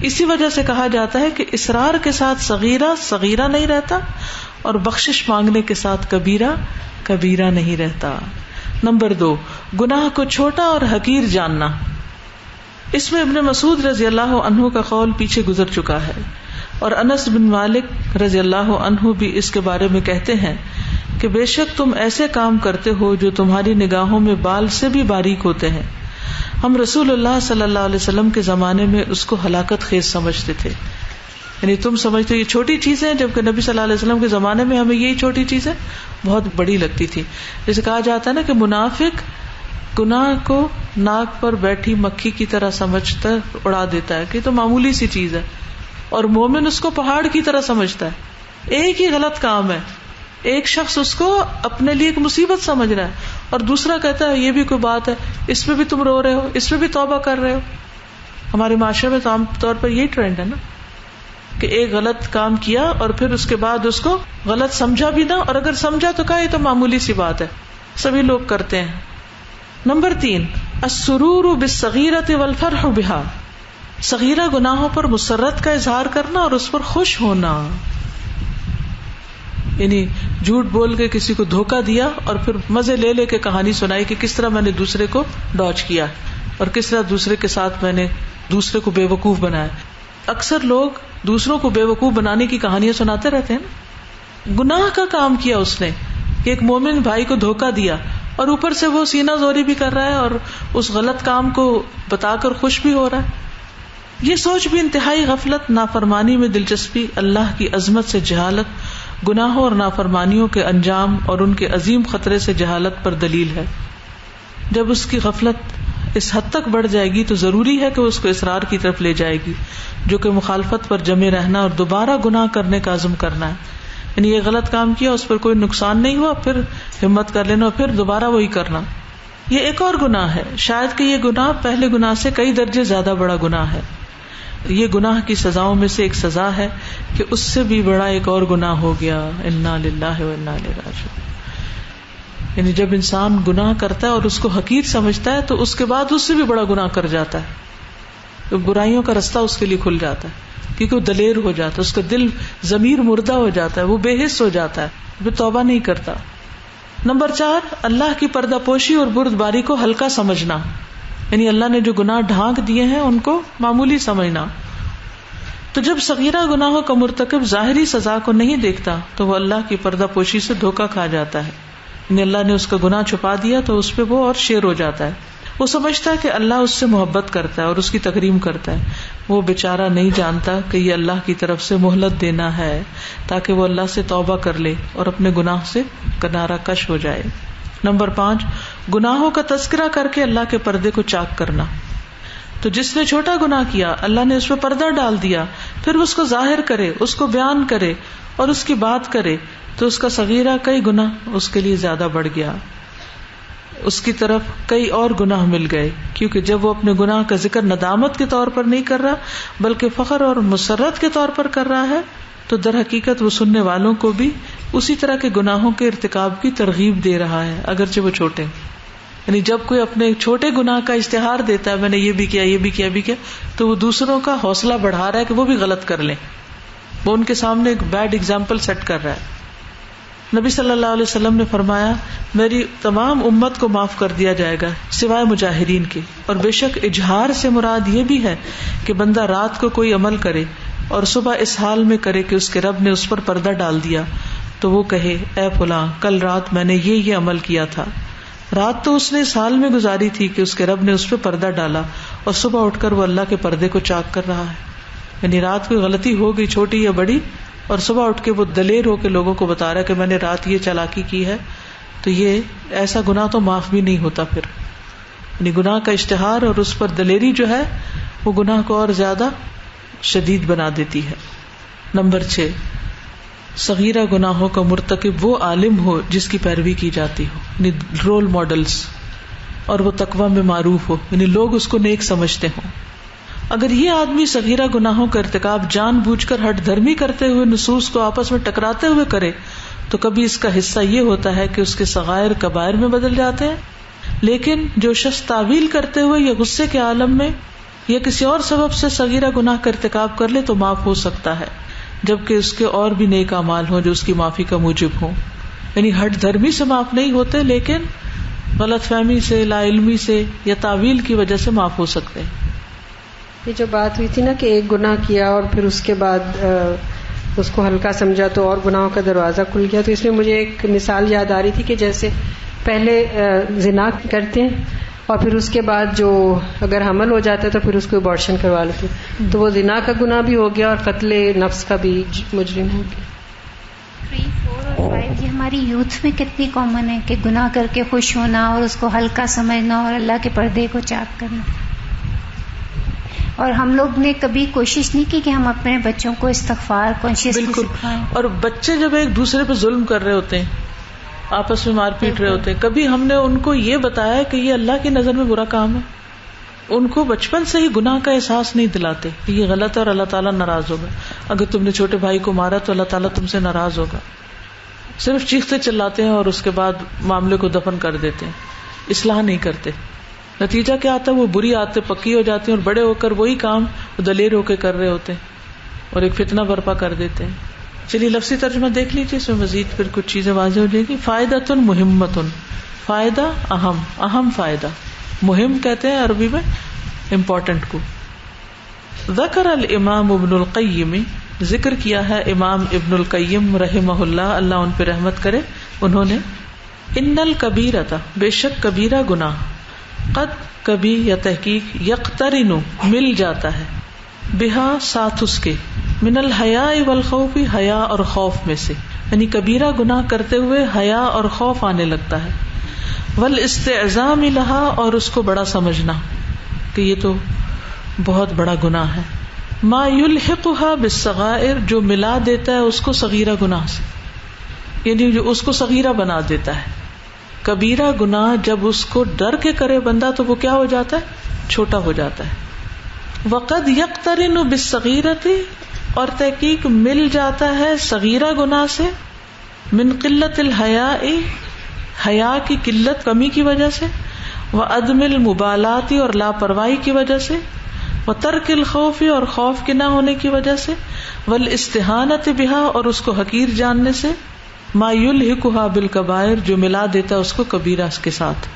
A: اسی وجہ سے کہا جاتا ہے کہ اصرار کے ساتھ صغیرہ صغیرہ نہیں رہتا اور بخشش مانگنے کے ساتھ کبیرہ کبیرہ نہیں رہتا. نمبر 2، گناہ کو چھوٹا اور حقیر جاننا. اس میں ابن مسعود رضی اللہ عنہ کا قول پیچھے گزر چکا ہے، اور انس بن مالک رضی اللہ عنہ بھی اس کے بارے میں کہتے ہیں کہ بے شک تم ایسے کام کرتے ہو جو تمہاری نگاہوں میں بال سے بھی باریک ہوتے ہیں. ہم رسول اللہ صلی اللہ علیہ وسلم کے زمانے میں اس کو ہلاکت خیز سمجھتے تھے. یعنی تم سمجھتے یہ چھوٹی چیزیں، جبکہ نبی صلی اللہ علیہ وسلم کے زمانے میں ہمیں یہی چھوٹی چیزیں بہت بڑی لگتی تھی. جیسے کہا جاتا ہے نا کہ منافق گناہ کو ناک پر بیٹھی مکھی کی طرح سمجھتا اڑا دیتا ہے کہ یہ تو معمولی سی چیز ہے، اور مومن اس کو پہاڑ کی طرح سمجھتا ہے. ایک ہی غلط کام ہے، ایک شخص اس کو اپنے لیے ایک مصیبت سمجھ رہا ہے اور دوسرا کہتا ہے یہ بھی کوئی بات ہے، اس پہ بھی تم رو رہے ہو، اس پہ بھی توبہ کر رہے ہو. ہمارے معاشرے میں تو عام طور پر یہی ٹرینڈ ہے نا کہ ایک غلط کام کیا اور پھر اس کے بعد اس کو غلط سمجھا بھی نہ، اور اگر سمجھا تو کہا یہ تو معمولی سی بات ہے، سبھی لوگ کرتے ہیں. نمبر 3 السرور بالصغیرۃ والفرح بها، صغیرہ گناہوں پر مسرت کا اظہار کرنا اور اس پر خوش ہونا. یعنی جھوٹ بول کے کسی کو دھوکہ دیا اور پھر مزے لے لے کے کہانی سنائی کہ کس طرح میں نے دوسرے کو ڈاج کیا اور کس طرح دوسرے کے ساتھ میں نے دوسرے کو بے وقوف بنایا. اکثر لوگ دوسروں کو بے وقوف بنانے کی کہانیاں سناتے رہتے ہیں. گناہ کا کام کیا اس نے کہ ایک مومن بھائی کو دھوکہ دیا اور اوپر سے وہ سینہ زوری بھی کر رہا ہے اور اس غلط کام کو بتا کر خوش بھی ہو رہا ہے. یہ سوچ بھی انتہائی غفلت، نافرمانی میں دلچسپی، اللہ کی عظمت سے جہالت، گناہوں اور نافرمانیوں کے انجام اور ان کے عظیم خطرے سے جہالت پر دلیل ہے. جب اس کی غفلت اس حد تک بڑھ جائے گی تو ضروری ہے کہ اس کو اصرار کی طرف لے جائے گی، جو کہ مخالفت پر جمے رہنا اور دوبارہ گناہ کرنے کا عزم کرنا ہے. یعنی یہ غلط کام کیا، اس پر کوئی نقصان نہیں ہوا، پھر ہمت کر لینا اور پھر دوبارہ وہی کرنا. یہ ایک اور گناہ ہے، شاید کہ یہ گناہ پہلے گناہ سے کئی درجے زیادہ بڑا گناہ ہے. یہ گناہ کی سزاؤں میں سے ایک سزا ہے کہ اس سے بھی بڑا ایک اور گناہ ہو گیا. انا للہ و انا الیہ راجعون. یعنی جب انسان گناہ کرتا ہے اور اس کو حقیر سمجھتا ہے تو اس کے بعد اس سے بھی بڑا گناہ کر جاتا ہے، تو برائیوں کا رستہ اس کے لیے کھل جاتا ہے کیونکہ وہ دلیر ہو جاتا ہے، اس کا دل ضمیر مردہ ہو جاتا ہے، وہ بے حس ہو جاتا ہے، وہ توبہ نہیں کرتا. نمبر 4 اللہ کی پردہ پوشی اور بردباری کو ہلکا سمجھنا، یعنی اللہ نے جو گناہ ڈھانک دیے ہیں ان کو معمولی سمجھنا. تو جب صغیرہ گناہوں کا مرتکب ظاہری سزا کو نہیں دیکھتا تو وہ اللہ کی پردہ پوشی سے دھوکہ کھا جاتا ہے. یعنی اللہ نے اس کا گناہ چھپا دیا تو اس پہ وہ اور شیر ہو جاتا ہے. وہ سمجھتا ہے کہ اللہ اس سے محبت کرتا ہے اور اس کی تکریم کرتا ہے. وہ بیچارہ نہیں جانتا کہ یہ اللہ کی طرف سے مہلت دینا ہے تاکہ وہ اللہ سے توبہ کر لے اور اپنے گناہ سے کنارہ کش ہو جائے. نمبر 5 گناہوں کا تذکرہ کر کے اللہ کے پردے کو چاک کرنا. تو جس نے چھوٹا گناہ کیا اللہ نے اس پہ پردہ ڈال دیا، پھر اس کو ظاہر کرے، اس کو بیان کرے اور اس کی بات کرے تو اس کا صغیرہ کئی گنا اس کے لیے زیادہ بڑھ گیا، اس کی طرف کئی اور گناہ مل گئے. کیونکہ جب وہ اپنے گناہ کا ذکر ندامت کے طور پر نہیں کر رہا بلکہ فخر اور مسرت کے طور پر کر رہا ہے تو در حقیقت وہ سننے والوں کو بھی اسی طرح کے گناہوں کے ارتکاب کی ترغیب دے رہا ہے اگرچہ وہ چھوٹے. یعنی جب کوئی اپنے چھوٹے گناہ کا اشتہار دیتا ہے میں نے یہ بھی کیا، یہ بھی کیا، بھی کیا، تو وہ دوسروں کا حوصلہ بڑھا رہا ہے کہ وہ بھی غلط کر لیں. وہ ان کے سامنے ایک بیڈ ایگزامپل سیٹ کر رہا ہے. نبی صلی اللہ علیہ وسلم نے فرمایا میری تمام امت کو معاف کر دیا جائے گا سوائے مجاہرین کے. اور بے شک اجہار سے مراد یہ بھی ہے کہ بندہ رات کو کوئی عمل کرے اور صبح اس حال میں کرے کہ اس کے رب نے اس پر پردہ ڈال دیا تو وہ کہے اے فلاں کل رات میں نے یہ عمل کیا تھا. رات تو اس نے اس حال میں گزاری تھی کہ اس کے رب نے اس پہ پردہ ڈالا اور صبح اٹھ کر وہ اللہ کے پردے کو چاک کر رہا ہے. یعنی رات کوئی غلطی ہو گئی چھوٹی یا بڑی اور صبح اٹھ کے وہ دلیر ہو کے لوگوں کو بتا رہا ہے کہ میں نے رات یہ چالاکی کی ہے، تو یہ ایسا گناہ تو معاف بھی نہیں ہوتا. پھر یعنی گناہ کا اشتہار اور اس پر دلیری جو ہے وہ گناہ کو اور زیادہ شدید بنا دیتی ہے. نمبر 6 صغیرہ گناہوں کا مرتکب وہ عالم ہو جس کی پیروی کی جاتی ہو، یعنی رول ماڈلز، اور وہ تقوی میں معروف ہو، یعنی لوگ اس کو نیک سمجھتے ہوں. اگر یہ آدمی صغیرہ گناہوں کا ارتکاب جان بوجھ کر ہٹ دھرمی کرتے ہوئے نصوص کو آپس میں ٹکراتے ہوئے کرے تو کبھی اس کا حصہ یہ ہوتا ہے کہ اس کے صغائر کبائر میں بدل جاتے ہیں. لیکن جو شخص تعویل کرتے ہوئے یا غصے کے عالم میں یا کسی اور سبب سے صغیرہ گناہ کا ارتکاب کر لے تو معاف ہو سکتا ہے، جبکہ اس کے اور بھی نیک اعمال ہوں جو اس کی معافی کا موجب ہوں. یعنی ہٹ دھرمی سے معاف نہیں ہوتے لیکن غلط فہمی سے، لا علمی سے یا تعویل کی وجہ سے معاف ہو سکتے ہیں.
J: یہ جو بات ہوئی تھی نا کہ ایک گناہ کیا اور پھر اس کے بعد اس کو ہلکا سمجھا تو اور گناہوں کا دروازہ کھل گیا، تو اس میں مجھے ایک مثال یاد آ رہی تھی کہ جیسے پہلے زنا کرتے ہیں اور پھر اس کے بعد جو اگر حمل ہو جاتا ہے تو پھر اس کو ابارشن کروا لیتے ہیں، تو وہ زنا کا گناہ بھی ہو گیا اور قتل نفس کا بھی مجرم ہو گیا.
F: 3, 4 اور 5 یہ ہماری یوتھ میں کتنی کامن ہے کہ گناہ کر کے خوش ہونا اور اس کو ہلکا سمجھنا اور اللہ کے پردے کو چاک کرنا. اور ہم لوگ نے کبھی کوشش نہیں کی کہ ہم اپنے بچوں کو استغفار کانشیسلی سکھائیں.
A: اور بچے جب ایک دوسرے پہ ظلم کر رہے ہوتے ہیں، آپس میں مار پیٹ رہے ہوتے ہیں، کبھی ہم نے ان کو یہ بتایا کہ یہ اللہ کی نظر میں برا کام ہے. ان کو بچپن سے ہی گناہ کا احساس نہیں دلاتے کہ یہ غلط ہے اور اللہ تعالیٰ ناراض ہوگا. اگر تم نے چھوٹے بھائی کو مارا تو اللہ تعالیٰ تم سے ناراض ہوگا. صرف چیختے چلاتے ہیں اور اس کے بعد معاملے کو دفن کر دیتے ہیں. اصلاح نہیں کرتے. نتیجہ کیا آتا ہے؟ وہ بری عادتیں پکی ہو جاتی ہیں اور بڑے ہو کر وہی کام دلیر ہو کے کر رہے ہوتے ہیں اور ایک فتنہ برپا کر دیتے ہیں. چلیے لفظی ترجمہ دیکھ لیجیے, اس میں مزید پھر کچھ چیزیں واضح ہو جائیں گی. فائدۃ مہمۃ, فائدہ اہم فائدہ. مہم کہتے ہیں عربی میں امپورٹنٹ کو. ذکر الامام ابن القیم, ذکر کیا ہے امام ابن القیم رحمہ اللہ, اللہ ان پہ رحمت کرے, انہوں نے ان الکبیرۃ, بے شک کبیرہ گناہ, قد کبھی یا تحقیق, یقترن مل جاتا ہے, بہا ساتھ اس کے, من الحیاء والخوف, حیا اور خوف میں سے, یعنی کبیرہ گناہ کرتے ہوئے حیا اور خوف آنے لگتا ہے. والاستعظام لہا, اور اس کو بڑا سمجھنا کہ یہ تو بہت بڑا گناہ ہے. ما یلحقها بالصغائر, جو ملا دیتا ہے اس کو صغیرہ گناہ سے, یعنی جو اس کو صغیرہ بنا دیتا ہے. کبیرہ گناہ جب اس کو ڈر کے کرے بندہ تو وہ کیا ہو جاتا ہے؟ چھوٹا ہو جاتا ہے. وقد یقترن بالصغیرۃ, اور تحقیق مل جاتا ہے صغیرہ گناہ سے, من قلت الحیاء, حیا کی قلت کمی کی وجہ سے, وعدم المبالات, اور لاپرواہی کی وجہ سے, وترک الخوف, اور خوف کے نہ ہونے کی وجہ سے, والاستہانۃ بہا, اور اس کو حقیر جاننے سے, ما یلحقها بالکبائر, جو ملا دیتا ہے اس کو کبیرہ کے ساتھ.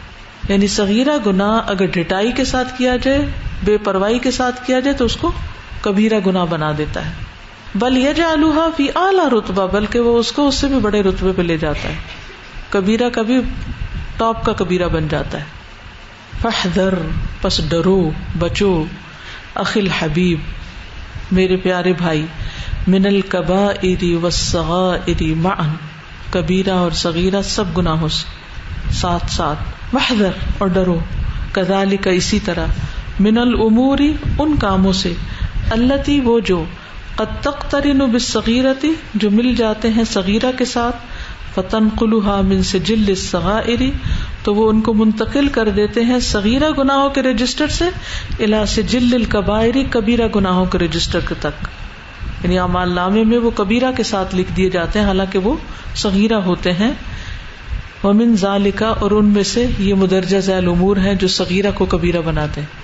A: یعنی صغیرہ گناہ اگر ڈھٹائی کے ساتھ کیا جائے, بے پرواہی کے ساتھ کیا جائے تو اس کو کبیرہ گناہ بنا دیتا ہے. بل یجعلها فی اعلی رتبہ, بلکہ وہ اس کو اس سے بھی بڑے رتبے پہ لے جاتا ہے, کبیرہ کا بھی ٹاپ کا کبیرہ بن جاتا ہے. فاحذر, پس ڈرو, بچو, اخی الحبیب, میرے پیارے بھائی, من الکبائر والصغائر معا, کبیرہ اور صغیرہ سب گناہوں سے ساتھ ساتھ. واحذر, اور ڈرو, کذالک, اسی طرح, من الامور, ان کاموں سے, التی, وہ جو, قد تقترن بالصغیرۃ, جو مل جاتے ہیں صغیرہ کے ساتھ, فتنقلها من سجل الصغائر, تو وہ ان کو منتقل کر دیتے ہیں صغیرہ گناہوں کے رجسٹر سے, الی سجل الکبائر, کبیرہ گناہوں کے رجسٹر تک. یعنی اعمال نامے میں وہ کبیرہ کے ساتھ لکھ دیے جاتے ہیں حالانکہ وہ صغیرہ ہوتے ہیں. ومن ذالک, اور ان میں سے یہ مدرجہ ذیل امور ہیں جو صغیرہ کو کبیرہ بناتے ہیں,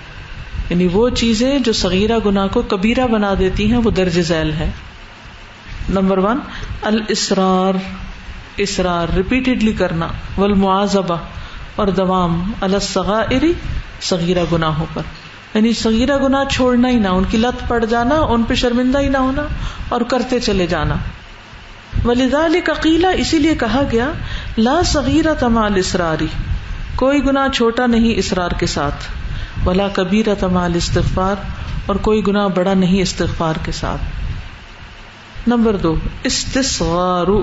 A: یعنی وہ چیزیں جو صغیرہ گناہ کو کبیرہ بنا دیتی ہیں وہ درج ذیل ہے. نمبر 1, الاصرار, اصرار ریپیٹڈلی کرنا, والمواظبہ, اور دوام, علی الصغائر, صغیرہ گناہوں پر, یعنی صغیرہ گناہ چھوڑنا ہی نہ, ان کی لت پڑ جانا, ان پہ شرمندہ ہی نہ ہونا اور کرتے چلے جانا. ولذالک قیل, اسی لیے کہا گیا, لا صغیرۃ مع الاصرار, کوئی گناہ چھوٹا نہیں اصرار کے ساتھ, ولا کبیرۃ مع الاستغفار, اور کوئی گناہ بڑا نہیں استغفار کے ساتھ. نمبر 2, استصغار,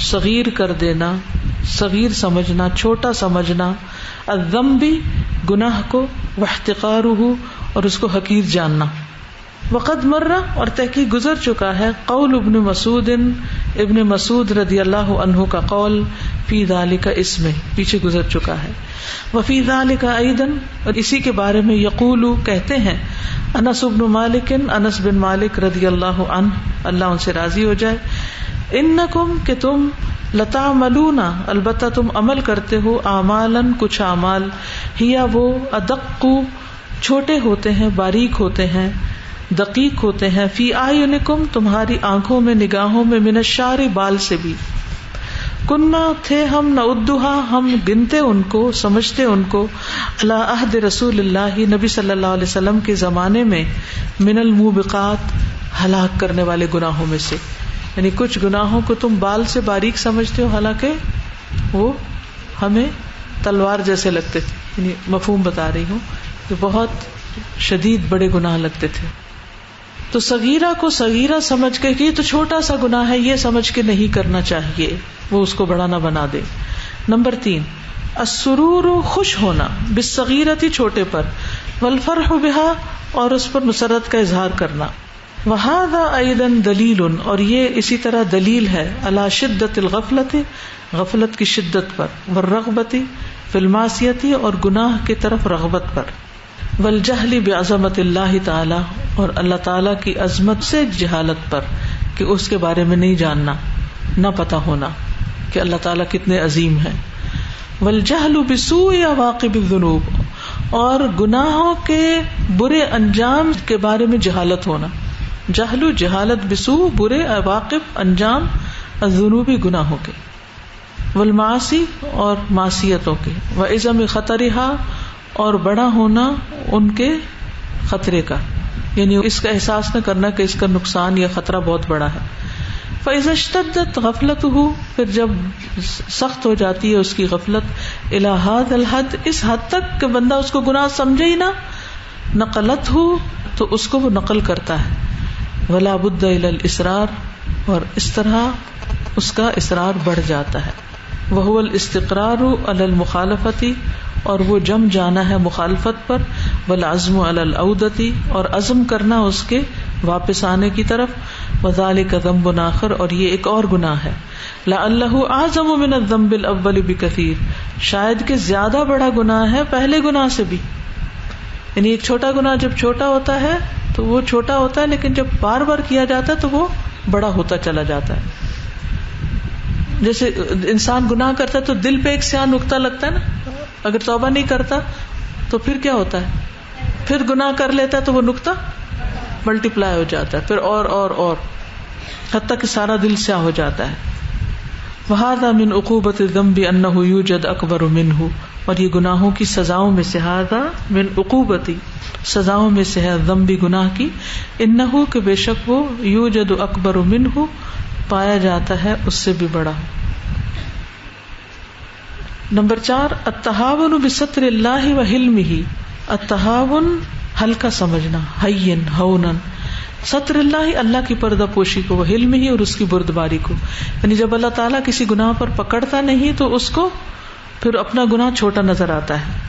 A: صغیر کر دینا, صغیر سمجھنا, چھوٹا سمجھنا, الذنب, گناہ کو, واحتقارہ, اور اس کو حقیر جاننا. وقد مر, اور تحقیق گزر چکا ہے, قول ابن مسعود, ابن مسعود رضی اللہ عنہ کا قول, فی ذالک, اس میں پیچھے گزر چکا ہے. وفی ذالک ایضا, اور اسی کے بارے میں, یقول, کہتے ہیں, انس بن مالک, انس بن مالک رضی اللہ عنہ, اللہ ان سے راضی ہو جائے, انکم, کہ تم, لتعملون, البتہ تم عمل کرتے ہو, اعمالا, کچھ اعمال, ہیا وہ, ادق, چھوٹے ہوتے ہیں, باریک ہوتے ہیں, دقیق ہوتے ہیں, فی اعینکم, تمہاری آنکھوں میں, نگاہوں میں, من الشعر, بال سے بھی, کننا, تھے ہم, نعدھا, ہم گنتے ان کو, سمجھتے ان کو, علی عہد رسول اللہ, نبی صلی اللہ علیہ وسلم کے زمانے میں, من الموبقات, ہلاک کرنے والے گناہوں میں سے. یعنی کچھ گناہوں کو تم بال سے باریک سمجھتے ہو حالانکہ وہ ہمیں تلوار جیسے لگتے تھے, یعنی مفہوم بتا رہی ہوں کہ بہت شدید بڑے گناہ لگتے تھے. تو صغیرہ کو صغیرہ سمجھ کے کہ یہ تو چھوٹا سا گناہ ہے, یہ سمجھ کے نہیں کرنا چاہیے, وہ اس کو بڑا نہ بنا دے. نمبر 3, السرور, خوش ہونا, بالصغیرۃ, چھوٹے پر, والفرح بہا, اور اس پر مسرت کا اظہار کرنا. وہذا ایضا دلیل, اور یہ اسی طرح دلیل ہے, علی شدت الغفلۃ, غفلت کی شدت پر, والرغبۃ فی المعصیۃ, اور گناہ کی طرف رغبت پر, والجہل بعظمت اللہ تعالی, اور اللہ تعالی کی عظمت سے جہالت پر, کہ اس کے بارے میں نہیں جاننا, نہ پتہ ہونا کہ اللہ تعالی کتنے عظیم ہیں. والجہل بسوء عواقب الذنوب، اور گناہوں کے برے انجام کے بارے میں جہالت ہونا. جہل جہالت، بسوء برے، عواقب انجام، الذنوب گناہوں کے، والمعاصی اور معصیتوں کے، وعظم خطرها اور بڑا ہونا ان کے خطرے کا، یعنی اس کا احساس نہ کرنا کہ اس کا نقصان یا خطرہ بہت بڑا ہے. فَإِذَا اشْتَدَّتْ غَفْلَتُهُ، پھر جب سخت ہو جاتی ہے اس کی غفلت، إِلَى هَذَا الْحَدِّ، اس حد تک کہ بندہ اس کو گناہ سمجھے ہی نہ، نقلتہ، تو اس کو وہ نقل کرتا ہے. وَلَا بُدَّ إِلَى الْإِصْرَارِ، اور اس طرح اس کا اصرار بڑھ جاتا ہے. وَهُوَ الْإِسْتِقْرَارُ عَلَى الْمُخَالَفَةِ، اور وہ جم جانا ہے مخالفت پر. والعزم علی العودة، اور عزم کرنا اس کے واپس آنے کی طرف. وذلک ذنب آخر، اور یہ ایک اور گناہ ہے. لعلہ اعظم من الذنب الاول بکثیر، شاید کہ زیادہ بڑا گناہ ہے پہلے گناہ سے بھی. یعنی ایک چھوٹا گناہ جب چھوٹا ہوتا ہے تو وہ چھوٹا ہوتا ہے، لیکن جب بار بار کیا جاتا ہے تو وہ بڑا ہوتا چلا جاتا ہے. جیسے انسان گناہ کرتا ہے تو دل پہ ایک سیاہ نقطہ لگتا ہے نا، اگر توبہ نہیں کرتا تو پھر کیا ہوتا ہے، پھر گناہ کر لیتا ہے تو وہ نقطہ ملٹی پلائی ہو جاتا ہے، پھر اور حتیٰ کہ سارا دل سیاہ ہو جاتا ہے. وَهَذَا مِنْ عُقُوبَةِ الذَّنْبِ أَنَّهُ يُوجَدْ أَكْبَرُ مِنْهُ، اور یہ گناہوں کی سزاؤں میں سے، هَذَا مِنْ عُقُوبَةِ سزاؤں میں سے ہے، ذنبی گناہ کی، انہو کہ بے شک وہ، یوجد اکبر منہ پایا جاتا ہے اس سے بھی بڑا. نمبر 4، التہاون بستر اللہ وحلمہ، التہاون ہلکا سمجھنا، ہین ہونن، ستر اللہ اللہ کی پردہ پوشی کو، وحلمہ اور اس کی بردباری کو. یعنی جب اللہ تعالیٰ کسی گناہ پر پکڑتا نہیں تو اس کو پھر اپنا گناہ چھوٹا نظر آتا ہے.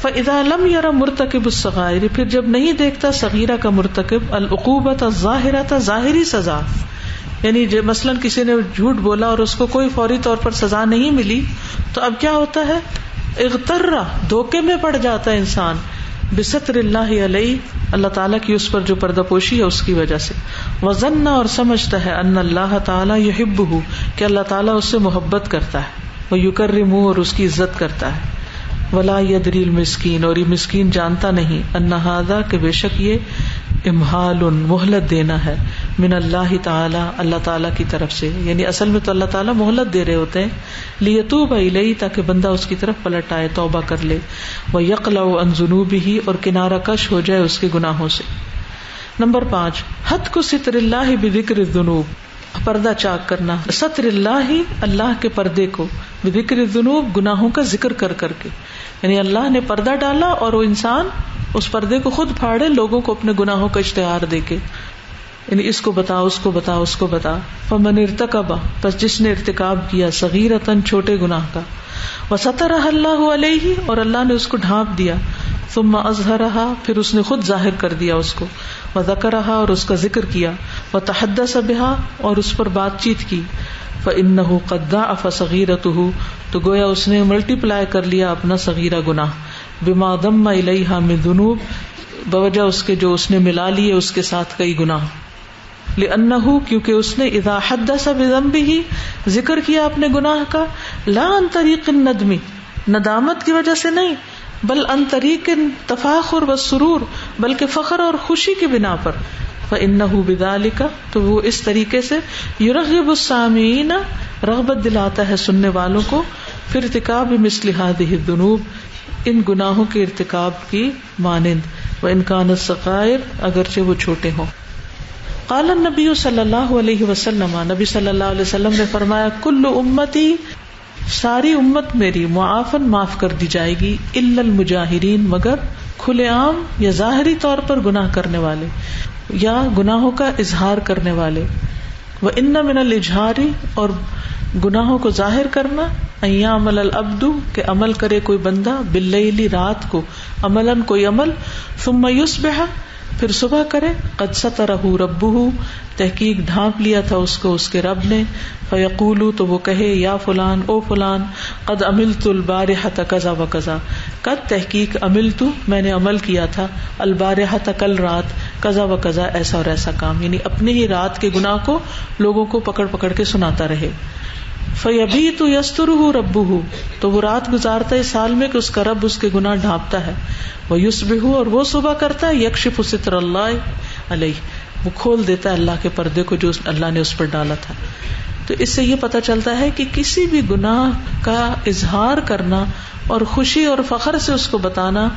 A: فَإِذَا لَمْ يَرَ مُرْتَكِبُ الصَّغَائِرِ، پھر جب نہیں دیکھتا صغیرہ کا مرتکب، العقوبۃ الظاہرۃ ظاہری سزا، یعنی مثلاً کسی نے جھوٹ بولا اور اس کو کوئی فوری طور پر سزا نہیں ملی تو اب کیا ہوتا ہے، اغتر، دھوکے میں پڑ جاتا ہے انسان، بستر اللہ علیہ، اللہ تعالیٰ کی اس پر جو پردہ پوشی ہے اس کی وجہ سے. وظن، اور سمجھتا ہے، ان اللہ تعالیٰ یحبہ، کہ اللہ تعالیٰ اس سے محبت کرتا ہے، ویکرمہ، اور اس کی عزت کرتا ہے. ولا یدری المسکین، اور یہ مسکین جانتا نہیں، ان ھذا، کہ بے شک یہ امہال، مہلت دینا ہے، من اللہ تعالی، اللہ تعالیٰ کی طرف سے. یعنی اصل میں تو اللہ تعالیٰ مہلت دے رہے ہوتے ہیں، لیتوب الیہ، تاکہ بندہ اس کی طرف پلٹ آئے، توبہ کر لے. ویقلع عن ذنوبہ، اور کنارہ کش ہو جائے اس کے گناہوں سے. نمبر 5، حتک ستر اللہ بذکر الذنوب، پردہ چاک کرنا، ستر اللہ، اللہ کے پردے کو، بذکر الذنوب، گناہوں کا ذکر کر کر کے. یعنی اللہ نے پردہ ڈالا اور وہ انسان اس پردے کو خود پھاڑے، لوگوں کو اپنے گناہوں کا اشتہار دے کے، یعنی اس کو بتا، اس کو بتا، اس کو بتا. فمن ارتکب، پس جس نے ارتکاب کیا، صغیرتن، چھوٹے گناہ کا، وسترہ اللہ علیہ، اور اللہ نے اس کو ڈھانپ دیا، ثم اظہرہا، پھر اس نے خود ظاہر کر دیا اس کو، وذکرہا، اور اس کا ذکر کیا، وتحدث بہا، اور اس پر بات چیت کی، فإنہ قد ضاعف صغیرتہ، تو گویا اس نے ملٹی پلائی کر لیا اپنا صغیرہ گناہ، بما ضم الیہا من ذنوب، بوجہ اس کے جو اس نے ملا لیے اس کے ساتھ کئی گناہ. لأنہ، کیونکہ اس نے اذا حدث بذنبہ، ذکر کیا اپنے گناہ کا، لا عن طریق الندم، ندامت کی وجہ سے نہیں، بل عن طریق تفاخر والسرور، بلکہ فخر اور خوشی کی بنا پر. فإنہ بذالک، تو وہ اس طریقے سے، یرغب السامعین، رغبت دلاتا ہے سننے والوں کو، فی ارتکاب مثل هذه الذنوب، ان گناہوں کے ارتکاب کی مانند، وان کانت صغائر، اگرچہ وہ چھوٹے ہوں. قال النبی صلی اللہ علیہ وسلم، نبی صلی اللہ علیہ وسلم نے فرمایا، کل امتی، ساری امت میری، معافن، معاف کر دی جائے گی، الا المجاہرین، مگر کھلے عام یا ظاہری طور پر گناہ کرنے والے یا گناہوں کا اظہار کرنے والے. وَإِنَّ مِنَ الْإِجْهَارِ، اور گناہوں کو ظاہر کرنا، أَن يَعْمَلَ الْعَبْدُ، کہ عمل کرے کوئی بندہ، بِاللَّيْلِ، رات کو، عملاً کوئی عمل، ثُمَّ يُصْبِحَ، پھر صبح کرے، قد سترہ ربہ، تحقیق ڈھانپ لیا تھا اس کو اس کے رب نے، فیقول، تو وہ کہے، یا فلان، او فلان، قد عملت البارحۃ کذا و کذا، قد تحقیق، عملت، میں نے عمل کیا تھا، البارحۃ، کل رات، کذا و کذا، ایسا اور ایسا کام. یعنی اپنے ہی رات کے گناہ کو لوگوں کو پکڑ پکڑ کے سناتا رہے. فَيَبِيتُ يَسْتُرُهُ رَبُّهُ، تو وہ رات گزارتا ہے اس حال میں کہ اس کا رب اس کے گناہ ڈھانپتا ہے. وَيُصْبِحُ، اور وہ صبح کرتا ہے يَكْشِفُ سِتْرَ اللَّهِ عَلَيْهِ، وہ کھول دیتا ہے اللہ کے پردے کو جو اللہ نے اس پر ڈالا تھا. تو اس سے یہ پتہ چلتا ہے کہ کسی بھی گناہ کا اظہار کرنا اور خوشی اور فخر سے اس کو بتانا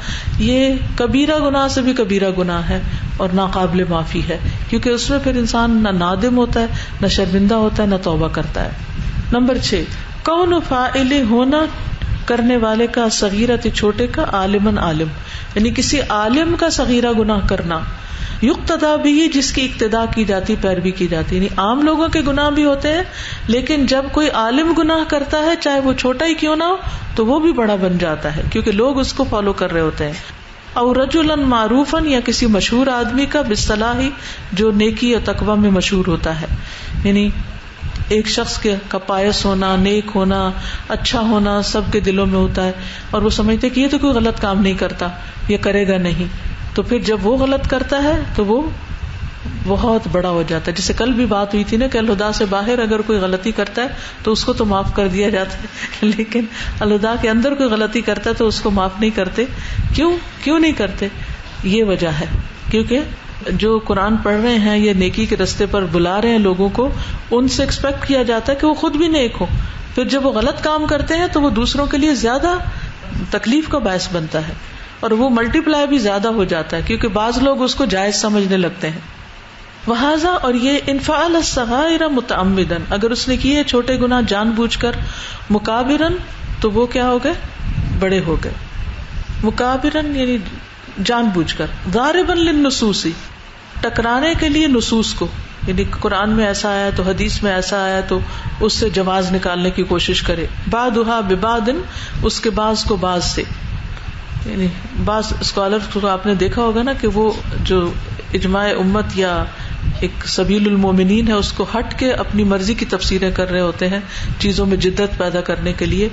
A: یہ کبیرہ گناہ سے بھی کبیرہ گناہ ہے اور ناقابل معافی ہے، کیونکہ اس میں پھر انسان نہ نادم ہوتا ہے، نہ شرمندہ ہوتا ہے، نہ توبہ کرتا ہے. نمبر 6، کون فاعل ہونا کرنے والے کا صغیرت چھوٹے کا عالمن عالم، یعنی کسی عالم کا صغیرہ گناہ کرنا، یقتدا بھی جس کی اقتدا کی جاتی، پیروی کی جاتی. یعنی عام لوگوں کے گناہ بھی ہوتے ہیں لیکن جب کوئی عالم گناہ کرتا ہے چاہے وہ چھوٹا ہی کیوں نہ ہو تو وہ بھی بڑا بن جاتا ہے کیونکہ لوگ اس کو فالو کر رہے ہوتے ہیں. اور رجلا معروفا، یا کسی مشہور آدمی کا بالصلاح جو نیکی اور تقوی میں مشہور ہوتا ہے. یعنی ایک شخص کا پایس ہونا، نیک ہونا، اچھا ہونا سب کے دلوں میں ہوتا ہے اور وہ سمجھتے کہ یہ تو کوئی غلط کام نہیں کرتا، یہ کرے گا نہیں. تو پھر جب وہ غلط کرتا ہے تو وہ بہت بڑا ہو جاتا ہے. جیسے کل بھی بات ہوئی تھی نا کہ الہدا سے باہر اگر کوئی غلطی کرتا ہے تو اس کو تو معاف کر دیا جاتا ہے لیکن الہدا کے اندر کوئی غلطی کرتا ہے تو اس کو معاف نہیں کرتے. کیوں نہیں کرتے؟ یہ وجہ ہے کیونکہ جو قرآن پڑھ رہے ہیں یا نیکی کے رستے پر بلا رہے ہیں لوگوں کو، ان سے ایکسپیکٹ کیا جاتا ہے کہ وہ خود بھی نیک ہو. پھر جب وہ غلط کام کرتے ہیں تو وہ دوسروں کے لیے زیادہ تکلیف کا باعث بنتا ہے اور وہ ملٹی پلائی بھی زیادہ ہو جاتا ہے کیونکہ بعض لوگ اس کو جائز سمجھنے لگتے ہیں. وہذا، اور یہ انفعال الصغائر متعمدا، اگر اس نے کیے چھوٹے گناہ جان بوجھ کر، مکابرن تو وہ کیا ہو گئے؟ بڑے ہو گئے. مکابرن یعنی جان بوجھ کر، ضاربا للنصوص، ٹکرانے کے لیے نصوص کو، یعنی قرآن میں ایسا آیا تو حدیث میں ایسا آیا تو اس سے جواز نکالنے کی کوشش کرے. بعضھا ببعض، اس کے بعض کو بعض سے، یعنی بعض اسکالر کو آپ نے دیکھا ہوگا نا کہ وہ جو اجماع امت یا ایک سبیل المومنین ہے اس کو ہٹ کے اپنی مرضی کی تفسیریں کر رہے ہوتے ہیں چیزوں میں جدت پیدا کرنے کے لیے.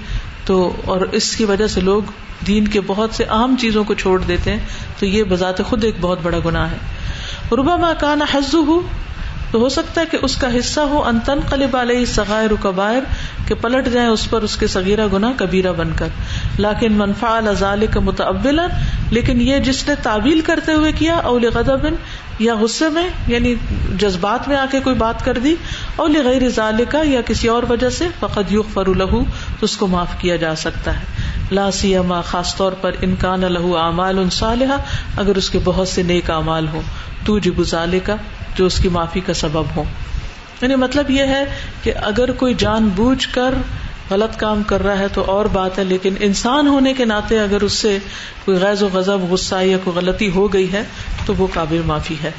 A: تو اور اس کی وجہ سے لوگ دین کے بہت سے اہم چیزوں کو چھوڑ دیتے ہیں، تو یہ بذات خود ایک بہت بڑا گناہ ہے. ربما کان حظہ، تو ہو سکتا ہے کہ اس کا حصہ ہو ان تنقلب علیہ صغائر کبائر، کہ پلٹ جائیں اس پر اس کے صغیرہ گناہ کبیرہ بن کر. لیکن من فعل ذلک متأولا، لیکن یہ جس نے تعویل کرتے ہوئے کیا، او لغضب، یا غصے میں یعنی جذبات میں آ کے کوئی بات کر دی، او لغیر ذالک، یا کسی اور وجہ سے، فقد یغفر لہ، تو اس کو معاف کیا جا سکتا ہے. لا سیما، خاص طور پر ان کان لہ اعمال صالحہ، اگر اس کے بہت سے نیک اعمال ہوں، توجب ذالک، جو اس کی معافی کا سبب ہو. یعنی مطلب یہ ہے کہ اگر کوئی جان بوجھ کر غلط کام کر رہا ہے تو اور بات ہے، لیکن انسان ہونے کے ناطے اگر اس سے کوئی غیظ و غضب، غصہ یا کوئی غلطی ہو گئی ہے تو وہ قابل معافی ہے.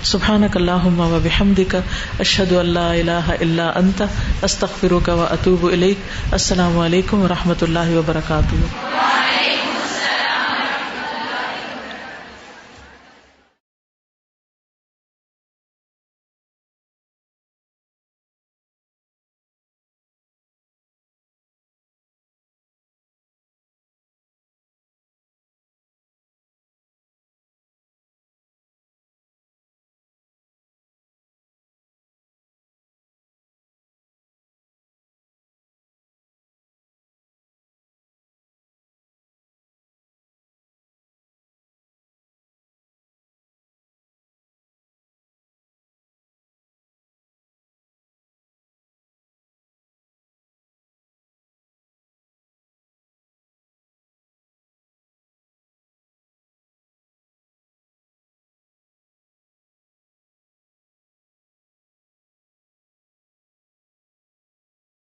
A: سبحانک اللہم و بحمدک، اشہد ان لا الہ الا انت، استغفرک و اتوب الیک. السلام علیکم و رحمۃ اللہ وبرکاتہ.